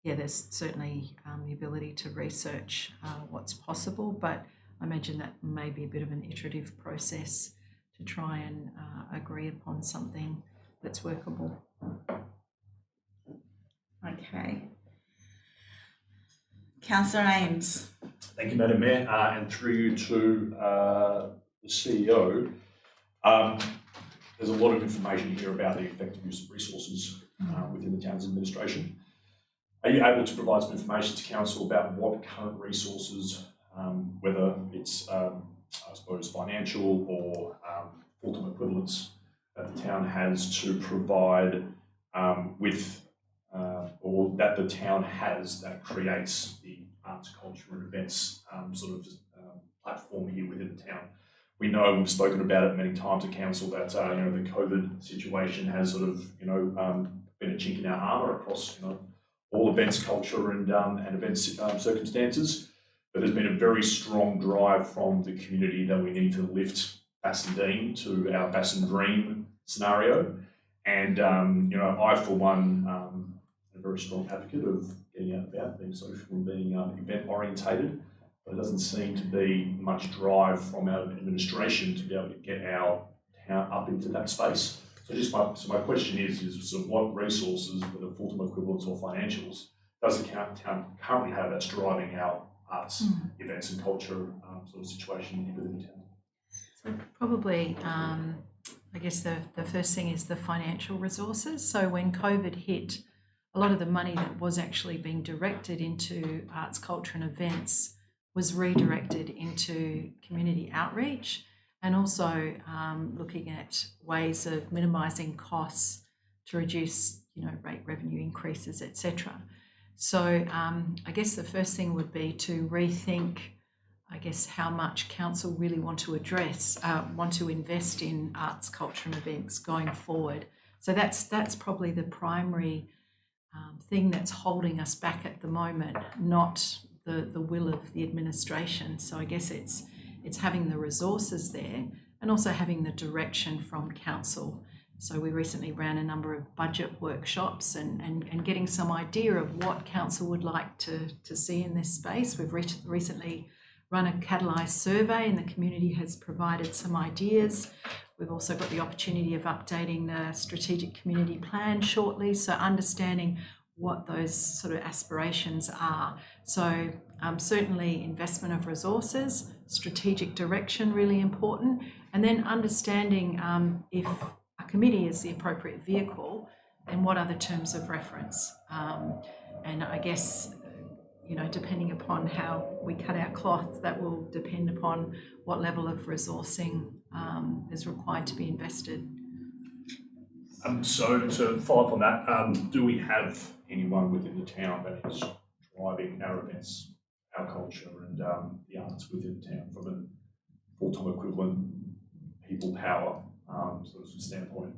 Yeah, there's certainly the ability to research what's possible, but I imagine that may be a bit of an iterative process to try and agree upon something that's workable. Okay. Councillor Ames. Thank you, Madam Mayor, and through you to the CEO. There's a lot of information here about the effective use of resources within the town's administration. Are you able to provide some information to council about what current resources, whether it's, I suppose, financial or full-time equivalents that the town has to provide with, or that the town has that creates the arts, culture and events platform here within the town? We know, we've spoken about it many times at council, that the COVID situation has sort of been a chink in our armour across all events, culture and events circumstances. But there's been a very strong drive from the community that we need to lift Bassendean to our Bassendean Dream scenario. And I for one am a very strong advocate of getting out about, being social and being event orientated. But it doesn't seem to be much drive from our administration to be able to get our town up into that space. So my question is sort of what resources, whether full-time equivalents or financials, does the town currently have that's driving our arts, events and culture sort of situation within the town? So probably, I guess the first thing is the financial resources. So when COVID hit, a lot of the money that was actually being directed into arts, culture and events was redirected into community outreach, and also looking at ways of minimising costs to reduce, rate revenue increases, etc. So I guess the first thing would be to rethink, how much council really want to invest in arts, culture and events going forward. So that's probably the primary thing that's holding us back at the moment, not the will of the administration. So I guess it's having the resources there and also having the direction from council. So we recently ran a number of budget workshops and getting some idea of what council would like to see in this space. We've recently run a catalysed survey and the community has provided some ideas. We've also got the opportunity of updating the strategic community plan shortly, so understanding what those sort of aspirations are. So certainly investment of resources, strategic direction really important, and then understanding if a committee is the appropriate vehicle, then what are the terms of reference? And I guess, depending upon how we cut our cloth, that will depend upon what level of resourcing is required to be invested. So to follow up on that, do we have anyone within the town that is driving our events, our culture and the arts within the town from a full-time equivalent people power sort of standpoint?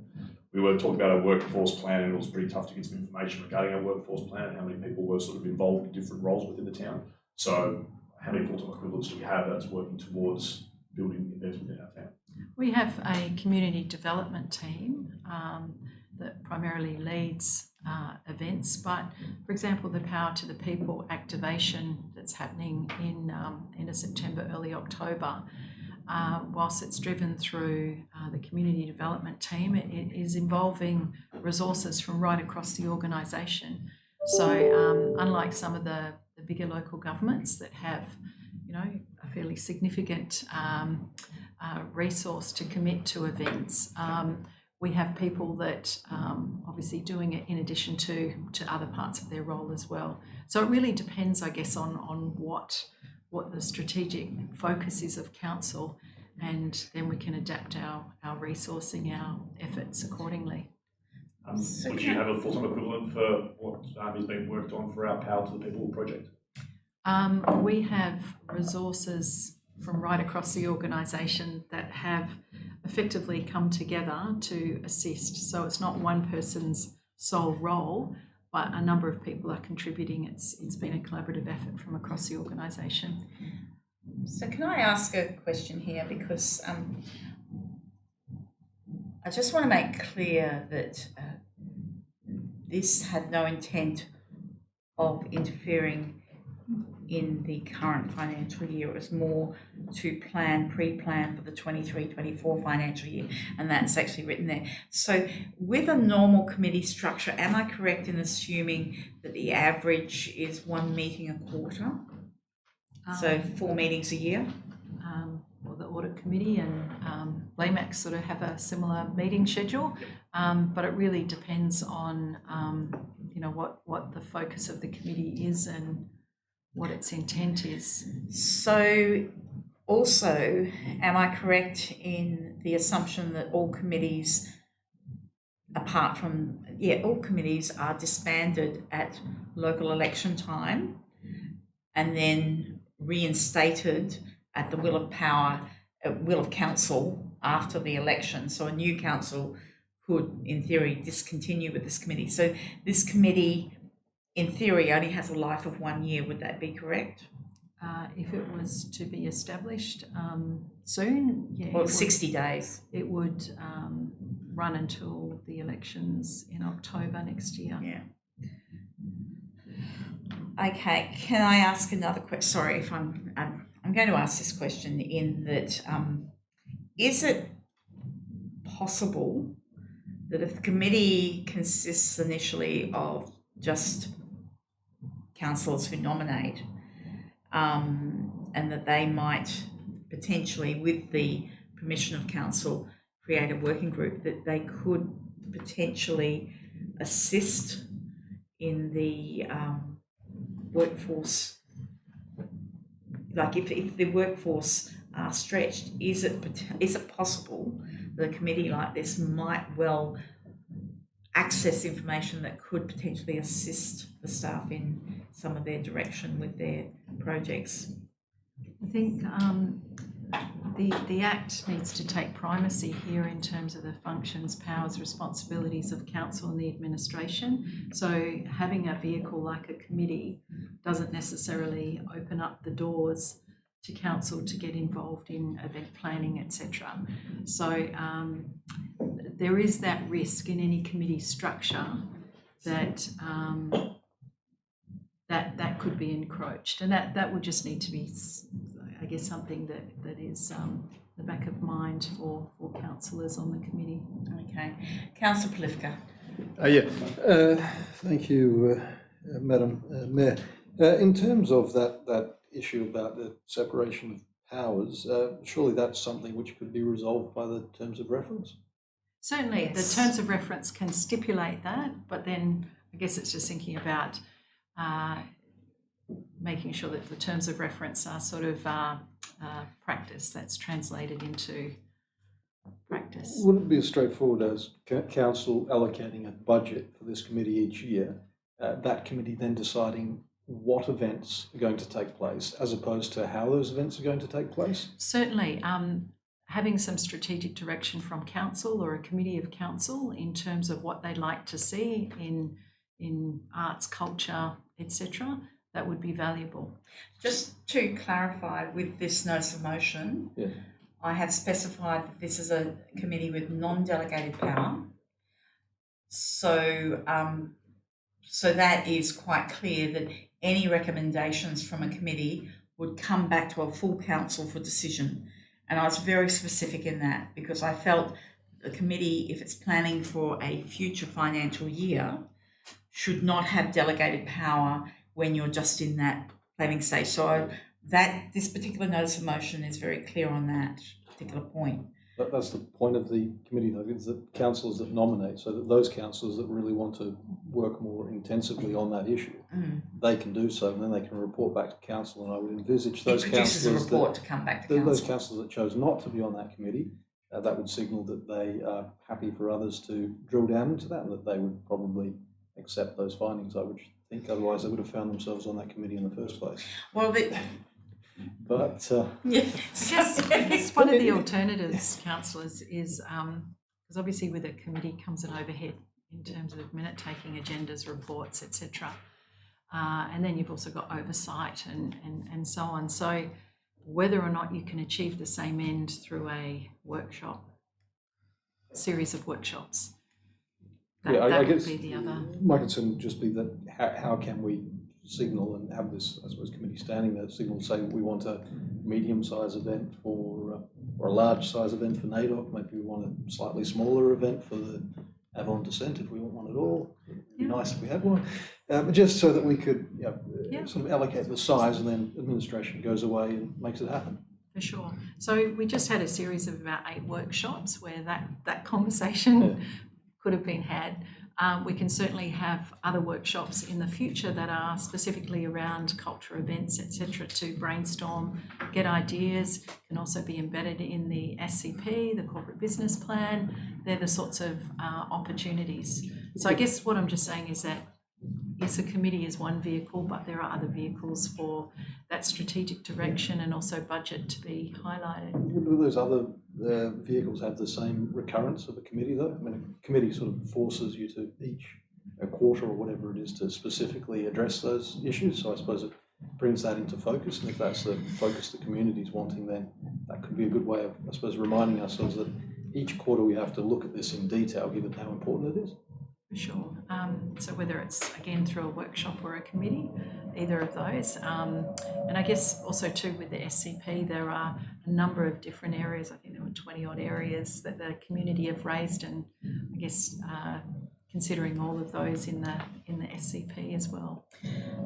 We were talking about a workforce plan and it was pretty tough to get some information regarding our workforce plan and how many people were sort of involved in different roles within the town. So how many full-time equivalents do we have that's working towards building events within our town? We have a community development team that primarily leads events, but for example, the Power to the People activation that's happening in end of September, early October, whilst it's driven through the community development team, it is involving resources from right across the organisation. So unlike some of the bigger local governments that have, you know, a fairly significant resource to commit to events, we have people that obviously doing it in addition to other parts of their role as well. So it really depends, I guess, on what the strategic focus is of council, and then we can adapt our resourcing, our efforts accordingly. Would you have a full-time equivalent for what is being worked on for our Power to the People project? We have resources from right across the organisation that have effectively come together to assist. So it's not one person's sole role, but a number of people are contributing. It's been a collaborative effort from across the organisation. So can I ask a question here, because I just want to make clear that this had no intent of interfering in the current financial year. It was more to pre-plan for the 23-24 financial year, and that's actually written there. So with a normal committee structure, am I correct in assuming that the average is one meeting a quarter? So 4 meetings a year? Well, the audit committee and LAMAC sort of have a similar meeting schedule, but it really depends on you know, what the focus of the committee is and what its intent is. So also, am I correct in the assumption that all committees, apart from, all committees are disbanded at local election time and then reinstated at the will of council after the election? So a new council could, in theory, discontinue with this committee. So this committee, in theory, only has a life of 1 year. Would that be correct? If it was to be established soon, yeah. Well, 60 days. It would run until the elections in October next year. Yeah. Okay, can I ask another question? Sorry if I'm going to ask this question in that, is it possible that if the committee consists initially of just councillors who nominate, and that they might potentially, with the permission of council, create a working group, that they could potentially assist in the workforce? Like if the workforce are stretched, is it possible that a committee like this might well access information that could potentially assist the staff in some of their direction with their projects? I think the Act needs to take primacy here in terms of the functions, powers, responsibilities of council and the administration. So having a vehicle like a committee doesn't necessarily open up the doors to council to get involved in event planning, etc. So there is that risk in any committee structure that that could be encroached, and that would just need to be, I guess, something that is the back of mind for councillors on the committee. Okay, Councillor Polifka. Thank you, Madam Mayor. In terms of that issue about the separation of powers, surely that's something which could be resolved by the terms of reference? Certainly, yes. The terms of reference can stipulate that, but then I guess it's just thinking about making sure that the terms of reference are sort of practice that's translated into practice. Wouldn't it be as straightforward as council allocating a budget for this committee each year, that committee then deciding what events are going to take place as opposed to how those events are going to take place? Certainly. Having some strategic direction from council or a committee of council in terms of what they'd like to see in arts, culture, etc., that would be valuable. Just to clarify, with this notice of motion, yeah, I have specified that this is a committee with non-delegated power. So, so that is quite clear that any recommendations from a committee would come back to a full council for decision. And I was very specific in that because I felt the committee, if it's planning for a future financial year, should not have delegated power when you're just in that planning stage. So that this particular notice of motion is very clear on that particular point. That's the point of the committee, though, is that councillors that nominate, so that those councillors that really want to work more intensively on that issue, they can do so, and then they can report back to council. And I would envisage those It produces a councillors report to come back to council. those councillors that chose not to be on that committee, that would signal that they are happy for others to drill down into that, and that they would probably accept those findings. I would think, otherwise they would have found themselves on that committee in the first place. Well, But yes. I guess one of the alternatives, councillors, is because obviously with a committee comes an overhead in terms of minute taking, agendas, reports, etc. And then you've also got oversight and so on. So whether or not you can achieve the same end through a workshop, series of workshops, that I would guess be the other. my concern would just be that how can we signal and have this, I suppose, committee standing there, signal, say we want a medium-sized event for, or a large-size event for NAIDOC, maybe we want a slightly smaller event for the Avon Descent if we want one at all. It'd be nice if we had one, but just so that we could sort of allocate the size, and then administration goes away and makes it happen. For sure. So we just had a series of about 8 workshops where that conversation could have been had. We can certainly have other workshops in the future that are specifically around culture events, etc., to brainstorm, get ideas, can also be embedded in the SCP, the corporate business plan. They're the sorts of opportunities. So I guess what I'm just saying is that yes, a committee is one vehicle, but there are other vehicles for that strategic direction and also budget to be highlighted. Do those other vehicles have the same recurrence of a committee, though? I mean, a committee sort of forces you to each a quarter or whatever it is to specifically address those issues. So I suppose it brings that into focus. And if that's the focus the community is wanting, then that could be a good way of, I suppose, reminding ourselves that each quarter we have to look at this in detail, given how important it is. For sure. So whether it's, again, through a workshop or a committee, either of those. And I guess also too with the SCP, there are a number of different areas. I think there were 20 odd areas that the community have raised, and I guess considering all of those in the SCP as well.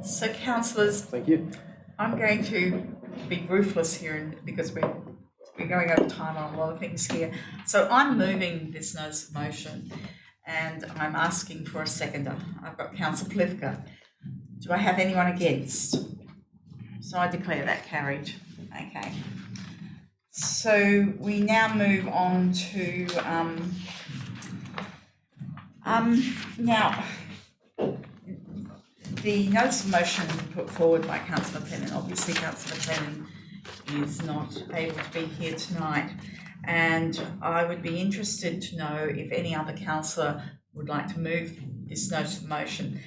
So councillors, Thank you. I'm going to be ruthless here because we're going over time on a lot of things here. So I'm moving this notice of motion, and I'm asking for a seconder. I've got Councillor Plivka. Do I have anyone against? So I declare that carried. Okay. So we now move on to now the notice of motion put forward by Councillor Pennon. Obviously, Councillor Pennon is not able to be here tonight. And I would be interested to know if any other councillor would like to move this notice of motion.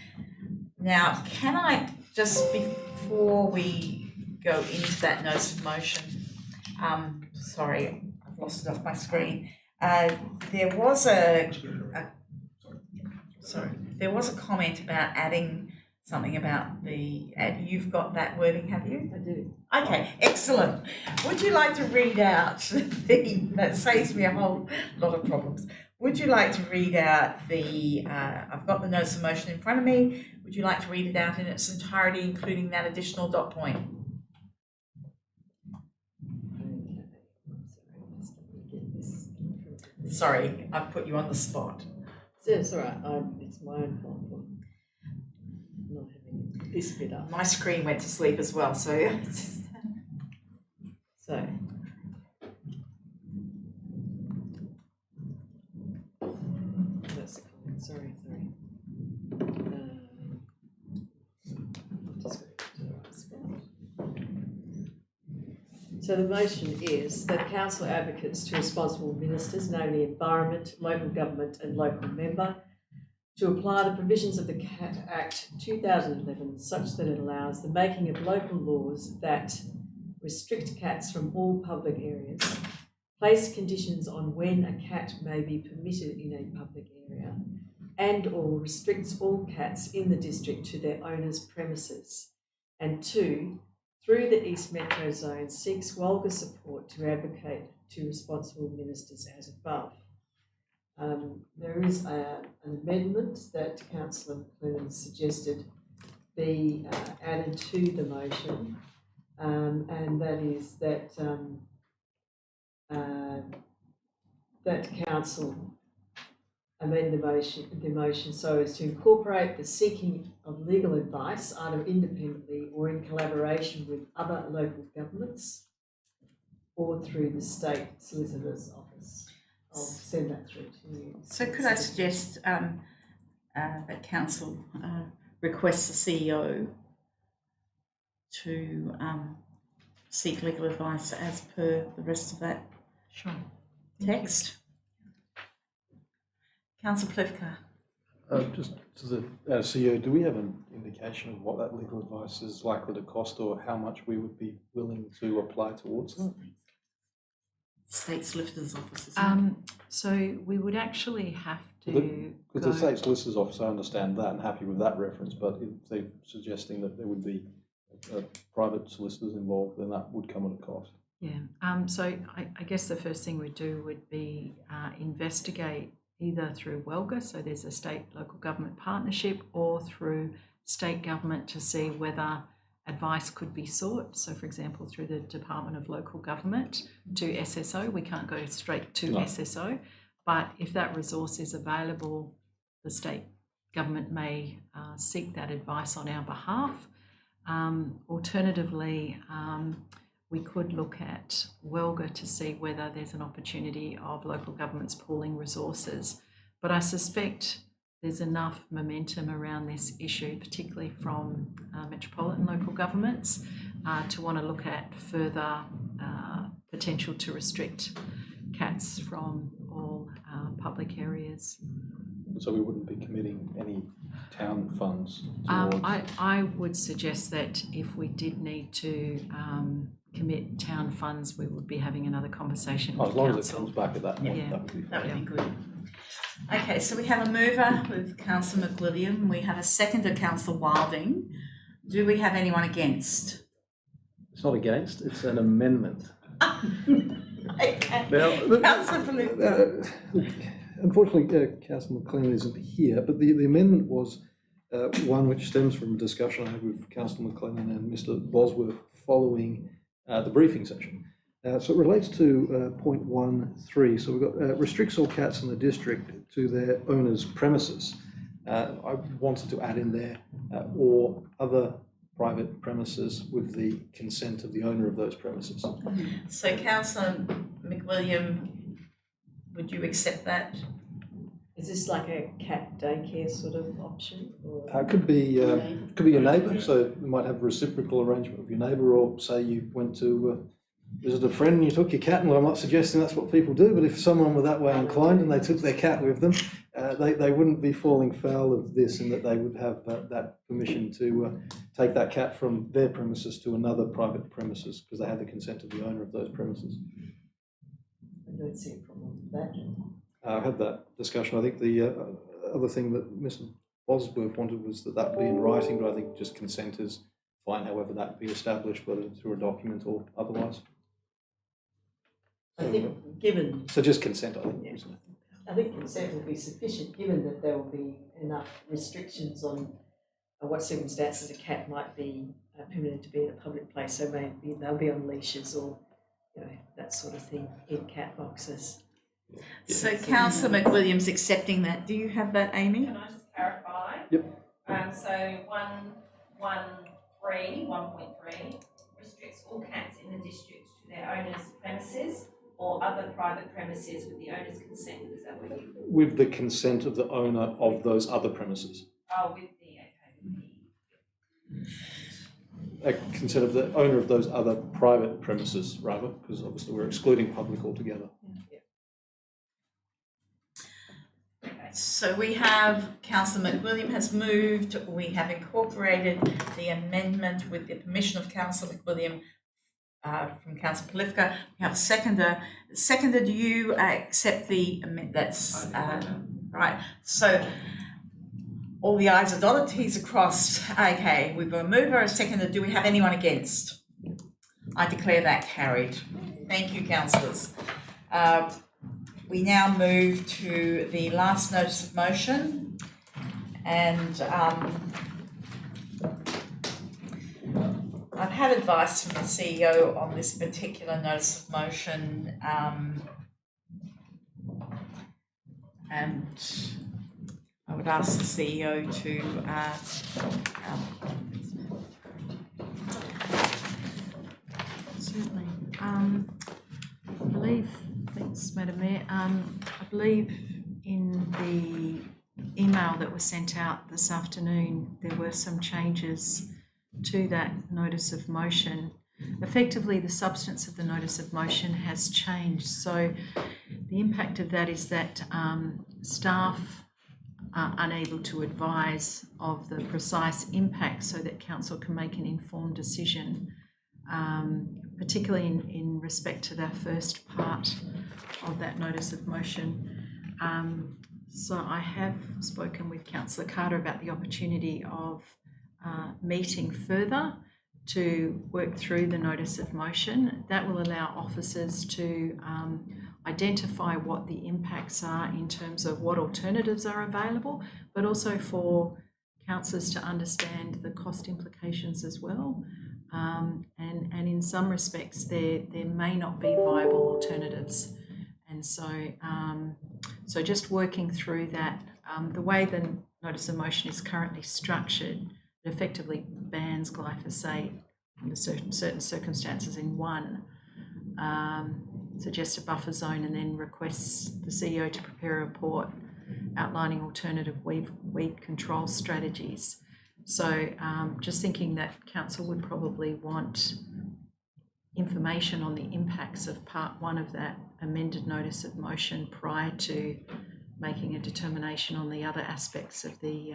Now, can I just, before we go into that notice of motion, sorry, I've lost it off my screen. There was a comment about adding something about the, you've got that wording, have you? I do. Okay, excellent. Would you like to read out that saves me a whole lot of problems. Would you like to read out I've got the notice of motion in front of me. Would you like to read it out in its entirety, including that additional dot point? Sorry, I've put you on the spot. It's all right. It's my own fault for not having this bit up. My screen went to sleep as well, so So, that's the comment. Sorry. Just go to the right spot. So the motion is that council advocates to responsible ministers, namely Environment, Local Government and Local Member, to apply the provisions of the Cat Act 2011 such that it allows the making of local laws that restrict cats from all public areas, place conditions on when a cat may be permitted in a public area, and or restricts all cats in the district to their owner's premises. And 2, through the East Metro Zone, seeks Walga support to advocate to responsible ministers as above. there is an amendment that Councillor Colin suggested be added to the motion, and that is that that council amend the motion so as to incorporate the seeking of legal advice either independently or in collaboration with other local governments or through the State Solicitor's Office. I'll send that through to you. So could I suggest that council requests the CEO to seek legal advice as per the rest of that Sure. text? Councillor Plivka. Just to the CEO, do we have an indication of what that legal advice is likely to cost or how much we would be willing to apply towards that? State Solicitor's Office, isn't it? So we would actually have to Because the State Solicitor's Office, I understand that and happy with that reference, but if they're suggesting that there would be private solicitors involved, then that would come at a cost. Yeah, so I guess the first thing we'd do would be investigate either through WELGA, so there's a state local government partnership, or through state government to see whether advice could be sought. So for example, through the Department of Local Government to SSO, we can't go straight to SSO, but if that resource is available, the state government may seek that advice on our behalf. Alternatively, we could look at WELGA to see whether there's an opportunity of local governments pooling resources. But I suspect there's enough momentum around this issue, particularly from metropolitan local governments, to want to look at further potential to restrict cats from all public areas. So we wouldn't be committing any town funds towards... I would suggest that if we did need to commit town funds, we would be having another conversation with as long council. as it comes back at that point, Yeah. that would be fine. That would be good. Okay, so we have a mover with Councillor McWilliam. We have a seconder, Councillor Wilding. Do we have anyone against? It's not against, it's an amendment. Okay. Now, Councillor Philippe. unfortunately, Councillor McLean isn't here, but the amendment was one which stems from a discussion I had with Councillor McLennan and Mr. Bosworth following the briefing session. So it relates to point 1.3. So we've got restricts all cats in the district to their owner's premises. I wanted to add in there or other private premises with the consent of the owner of those premises. So Councillor McWilliam, would you accept that? Is this like a cat daycare sort of option? Or? It could be your neighbour, so you might have a reciprocal arrangement with your neighbour, or say you went to visit a friend and you took your cat, and well, I'm not suggesting that's what people do, but if someone were that way inclined and they took their cat with them, they wouldn't be falling foul of this, in that they would have that permission to take that cat from their premises to another private premises, because they have the consent of the owner of those premises. I don't see a problem with that. I had that discussion. I think the other thing that Mr. Bosworth wanted was that would be in writing, but I think just consent is fine, however that be established, whether through a document or otherwise. I think given... So just consent, I think. Yeah. I think consent will be sufficient, given that there will be enough restrictions on what circumstances a cat might be permitted to be in a public place. So maybe they'll be on leashes or that sort of thing in cat boxes. So Councillor McWilliam's accepting that. Do you have that, Amy? Can I just clarify? Yep. So 1.3 restricts all cats in the district to their owner's premises or other private premises with the owner's consent. Is that what you? With the consent of the owner of those other premises. Oh, with the Consent of the owner of those other private premises, rather, because obviously we're excluding public altogether. So we have Councillor McWilliam has moved. We have incorporated the amendment with the permission of Councillor McWilliam from Councillor Plivka. We have a seconder. Seconder, do you accept the amendment? That's right. So all the I's are dotted, T's are crossed. Okay, we've got a mover, a seconder. Do we have anyone against? I declare that carried. Thank you, councillors. we now move to the last notice of motion, and I've had advice from the CEO on this particular notice of motion, and I would ask the CEO to Certainly. I believe, thanks, Madam Mayor. I believe in the email that was sent out this afternoon, there were some changes to that notice of motion. Effectively, the substance of the notice of motion has changed. So the impact of that is that staff are unable to advise of the precise impact so that council can make an informed decision, particularly in respect to that first part of that notice of motion. So I have spoken with Councillor Carter about the opportunity of meeting further to work through the notice of motion. That will allow officers to identify what the impacts are in terms of what alternatives are available, but also for councillors to understand the cost implications as well. And in some respects, there may not be viable alternatives. And so, so just working through that, the way the notice of motion is currently structured, it effectively bans glyphosate under certain circumstances in one, suggests a buffer zone, and then requests the CEO to prepare a report outlining alternative weed control strategies. So just thinking that council would probably want information on the impacts of part one of that amended notice of motion prior to making a determination on the other aspects of the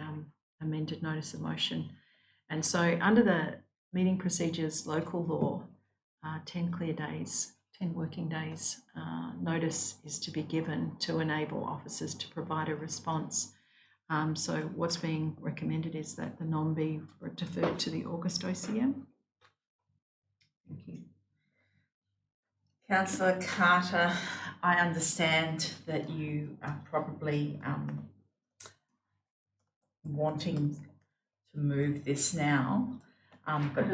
amended notice of motion. And so under the meeting procedures local law, 10 clear days, 10 working days notice is to be given to enable officers to provide a response. So what's being recommended is that the NOM be deferred to the August OCM. Thank you. Councillor Carter, I understand that you are probably wanting to move this now, but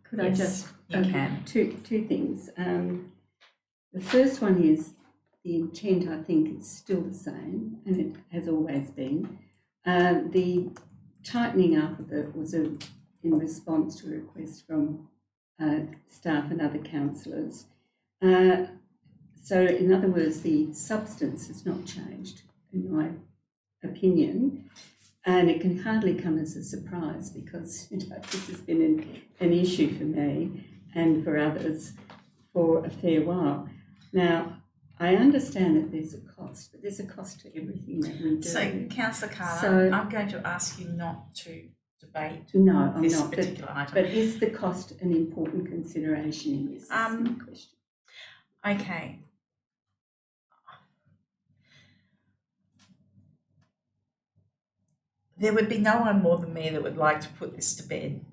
Could I yes, just you can. Two things. The first one is the intent, I think, is still the same, and it has always been. The tightening up of it was in response to a request from staff and other councillors. So in other words, the substance has not changed, in my opinion, and it can hardly come as a surprise because this has been an issue for me and for others for a fair while. Now, I understand that there's a cost, but there's a cost to everything that we do. So, Councillor Carter, So- I'm going to ask you not to debate No, I'm this not. particular item. But is the cost an important consideration in this? Is my question. Okay. There would be no one more than me that would like to put this to bed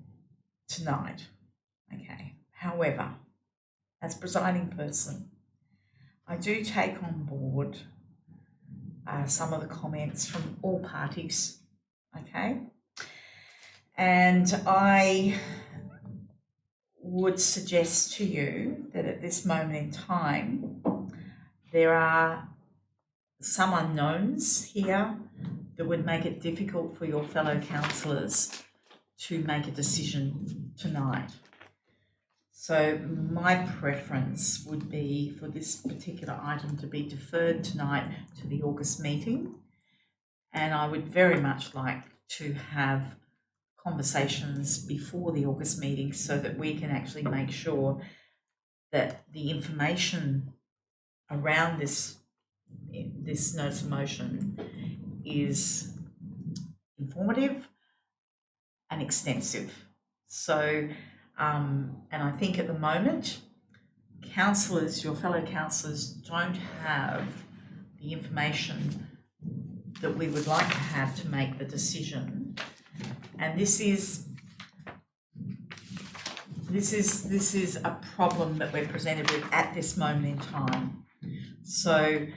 tonight. Okay. However, as presiding person, I do take on board some of the comments from all parties. Okay. And I would suggest to you that at this moment in time, there are some unknowns here that would make it difficult for your fellow councillors to make a decision tonight. So my preference would be for this particular item to be deferred tonight to the August meeting. And I would very much like to have conversations before the August meeting so that we can actually make sure that the information around this notice of motion is informative and extensive. So, and I think at the moment, councillors, your fellow councillors, don't have the information that we would like to have to make the decision. And this is a problem that we're presented with at this moment in time. So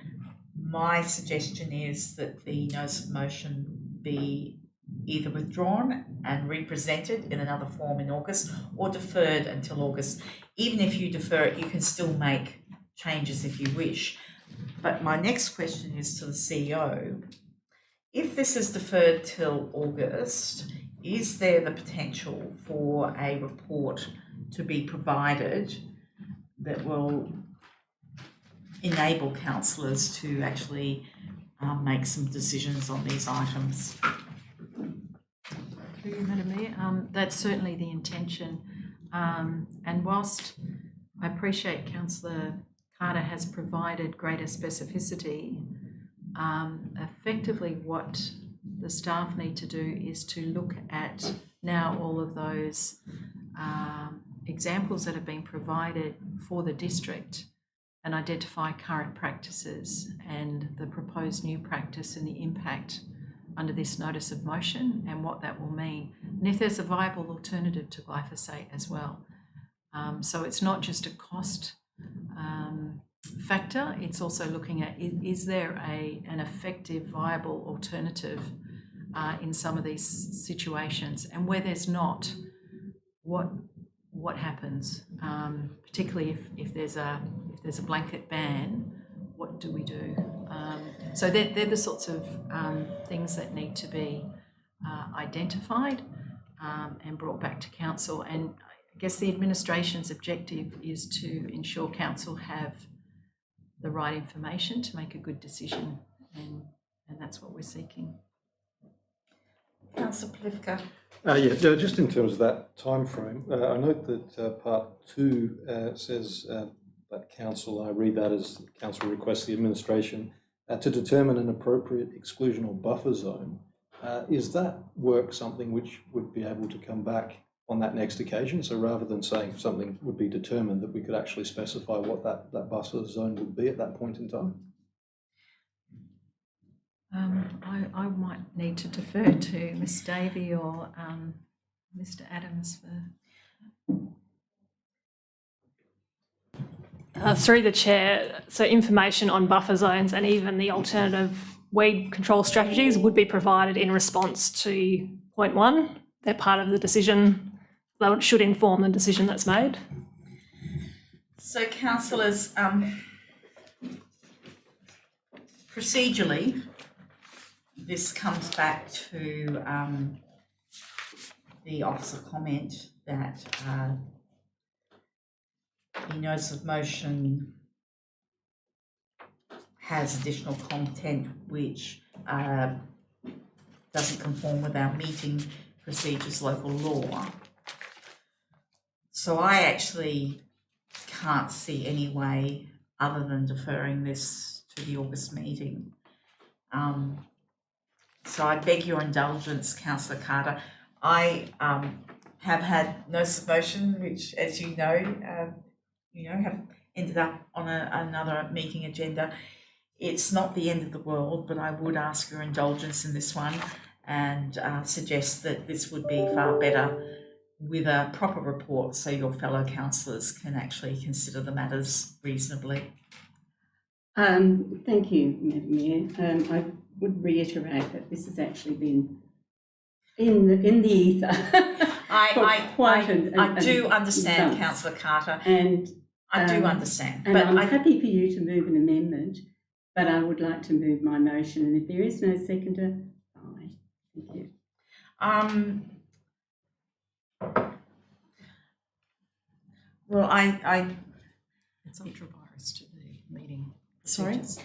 my suggestion is that the notice of motion be either withdrawn and represented in another form in August or deferred until August. Even if you defer it, you can still make changes if you wish. But my next question is to the CEO. If this is deferred till August, is there the potential for a report to be provided that will enable councillors to actually make some decisions on these items? Through you, Madam Mayor, that's certainly the intention. And whilst I appreciate Councillor Carter has provided greater specificity, effectively what the staff need to do is to look at now all of those examples that have been provided for the district and identify current practices and the proposed new practice and the impact under this notice of motion and what that will mean. And if there's a viable alternative to glyphosate as well. So it's not just a cost factor, it's also looking at is there an effective, viable alternative in some of these situations, and where there's not, what happens, particularly if there's a blanket ban, what do we do? So they're the sorts of things that need to be identified and brought back to council. And I guess the administration's objective is to ensure council have the right information to make a good decision, and that's what we're seeking. Councillor Plivka. Just in terms of that time frame, I note that part 2 says that council, I read that as council requests the administration to determine an appropriate exclusion or buffer zone. Is that work something which would be able to come back on that next occasion? So rather than saying something would be determined, that we could actually specify what that buffer zone would be at that point in time? I might need to defer to Ms Davey or Mr Adams for... Through the chair, so information on buffer zones and even the alternative weed control strategies would be provided in response to point 1. They're part of the decision. They should inform the decision that's made. So councillors, procedurally, this comes back to the Office of Comment that the notice of motion has additional content which doesn't conform with our meeting procedures local law. So I actually can't see any way other than deferring this to the August meeting. So I beg your indulgence, Councillor Carter. I have had notice of motion, which, as you know, have ended up on another meeting agenda. It's not the end of the world, but I would ask your indulgence in this one and suggest that this would be far better with a proper report so your fellow councillors can actually consider the matters reasonably. Thank you, Madam Mayor. I would reiterate that this has actually been in the ether. I do understand, Councillor Carter, and I do understand. And but I'm happy for you to move an amendment, but I would like to move my motion, and if there is no seconder, fine. Thank you. Well, It's ultra-virus to the meeting. Sorry? It's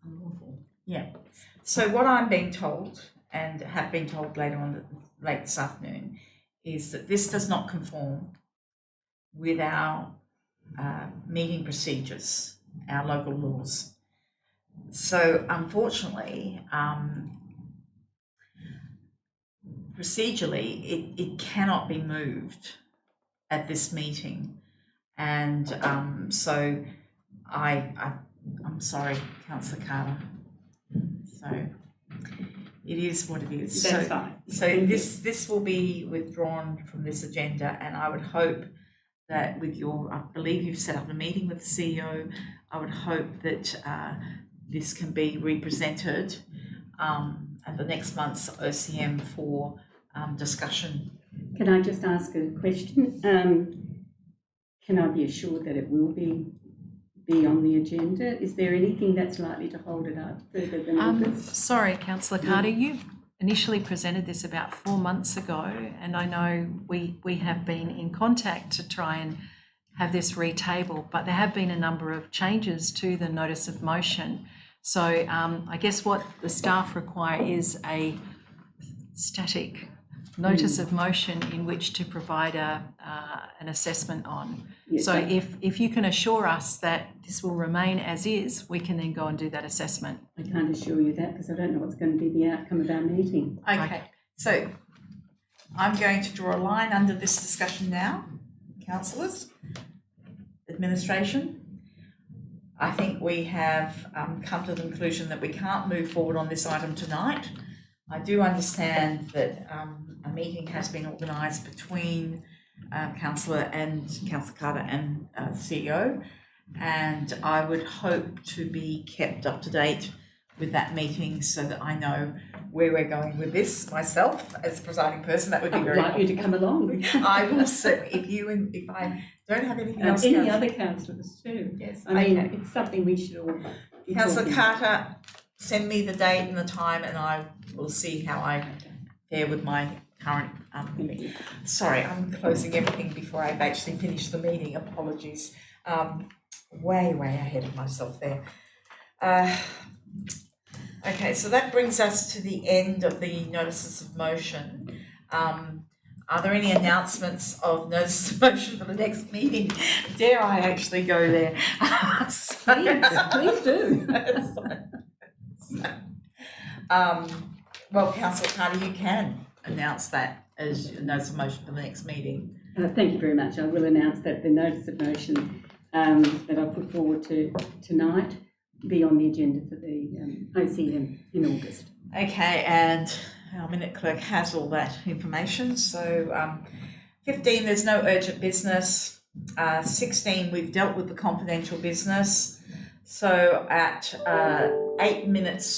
unlawful. Yeah. So what I'm being told, and have been told late this afternoon, is that this does not conform with our meeting procedures, our local laws. So unfortunately, procedurally, it cannot be moved at this meeting, and so I'm sorry, Councillor Carter. So it is what it is. That's fine. So this will be withdrawn from this agenda, and I would hope that with I believe you've set up a meeting with the CEO. I would hope that this can be represented at the next month's OCM for discussion. Can I just ask a question? Can I be assured that it will be on the agenda? Is there anything that's likely to hold it up further than August? Sorry, Councillor Carter, you initially presented this about 4 months ago, and I know we have been in contact to try and have this retabled, but there have been a number of changes to the notice of motion. So I guess what the staff require is a static notice of motion in which to provide an assessment on. Yes, So if you can assure us that this will remain as is, we can then go and do that assessment. I can't assure you that because I don't know what's going to be the outcome of our meeting. Okay, so I'm going to draw a line under this discussion now, councillors, administration. I think we have come to the conclusion that we can't move forward on this item tonight. I do understand that a meeting has been organised between Councillor Carter and CEO, and I would hope to be kept up to date with that meeting so that I know where we're going with this myself as presiding person. That would be I would very like you to come along. I will certainly, if I don't have anything else. Any Councillor- other councillors too. Yes, I mean, okay. it's something we should all be Councillor talking Carter, send me the date and the time and I will see how I fare with my current meeting. Sorry, I'm closing everything before I've actually finished the meeting. Apologies. Way ahead of myself there. Okay, so that brings us to the end of the notices of motion. Are there any announcements of notices of motion for the next meeting? Dare I actually go there? Please do. Well, Councillor Carter, you can announce that as a notice of motion for the next meeting. Thank you very much. I will announce that the notice of motion that I put forward to tonight be on the agenda for the OCM in August. Okay, and our minute clerk has all that information. So 15, there's no urgent business. 16, we've dealt with the confidential business. So at 8 minutes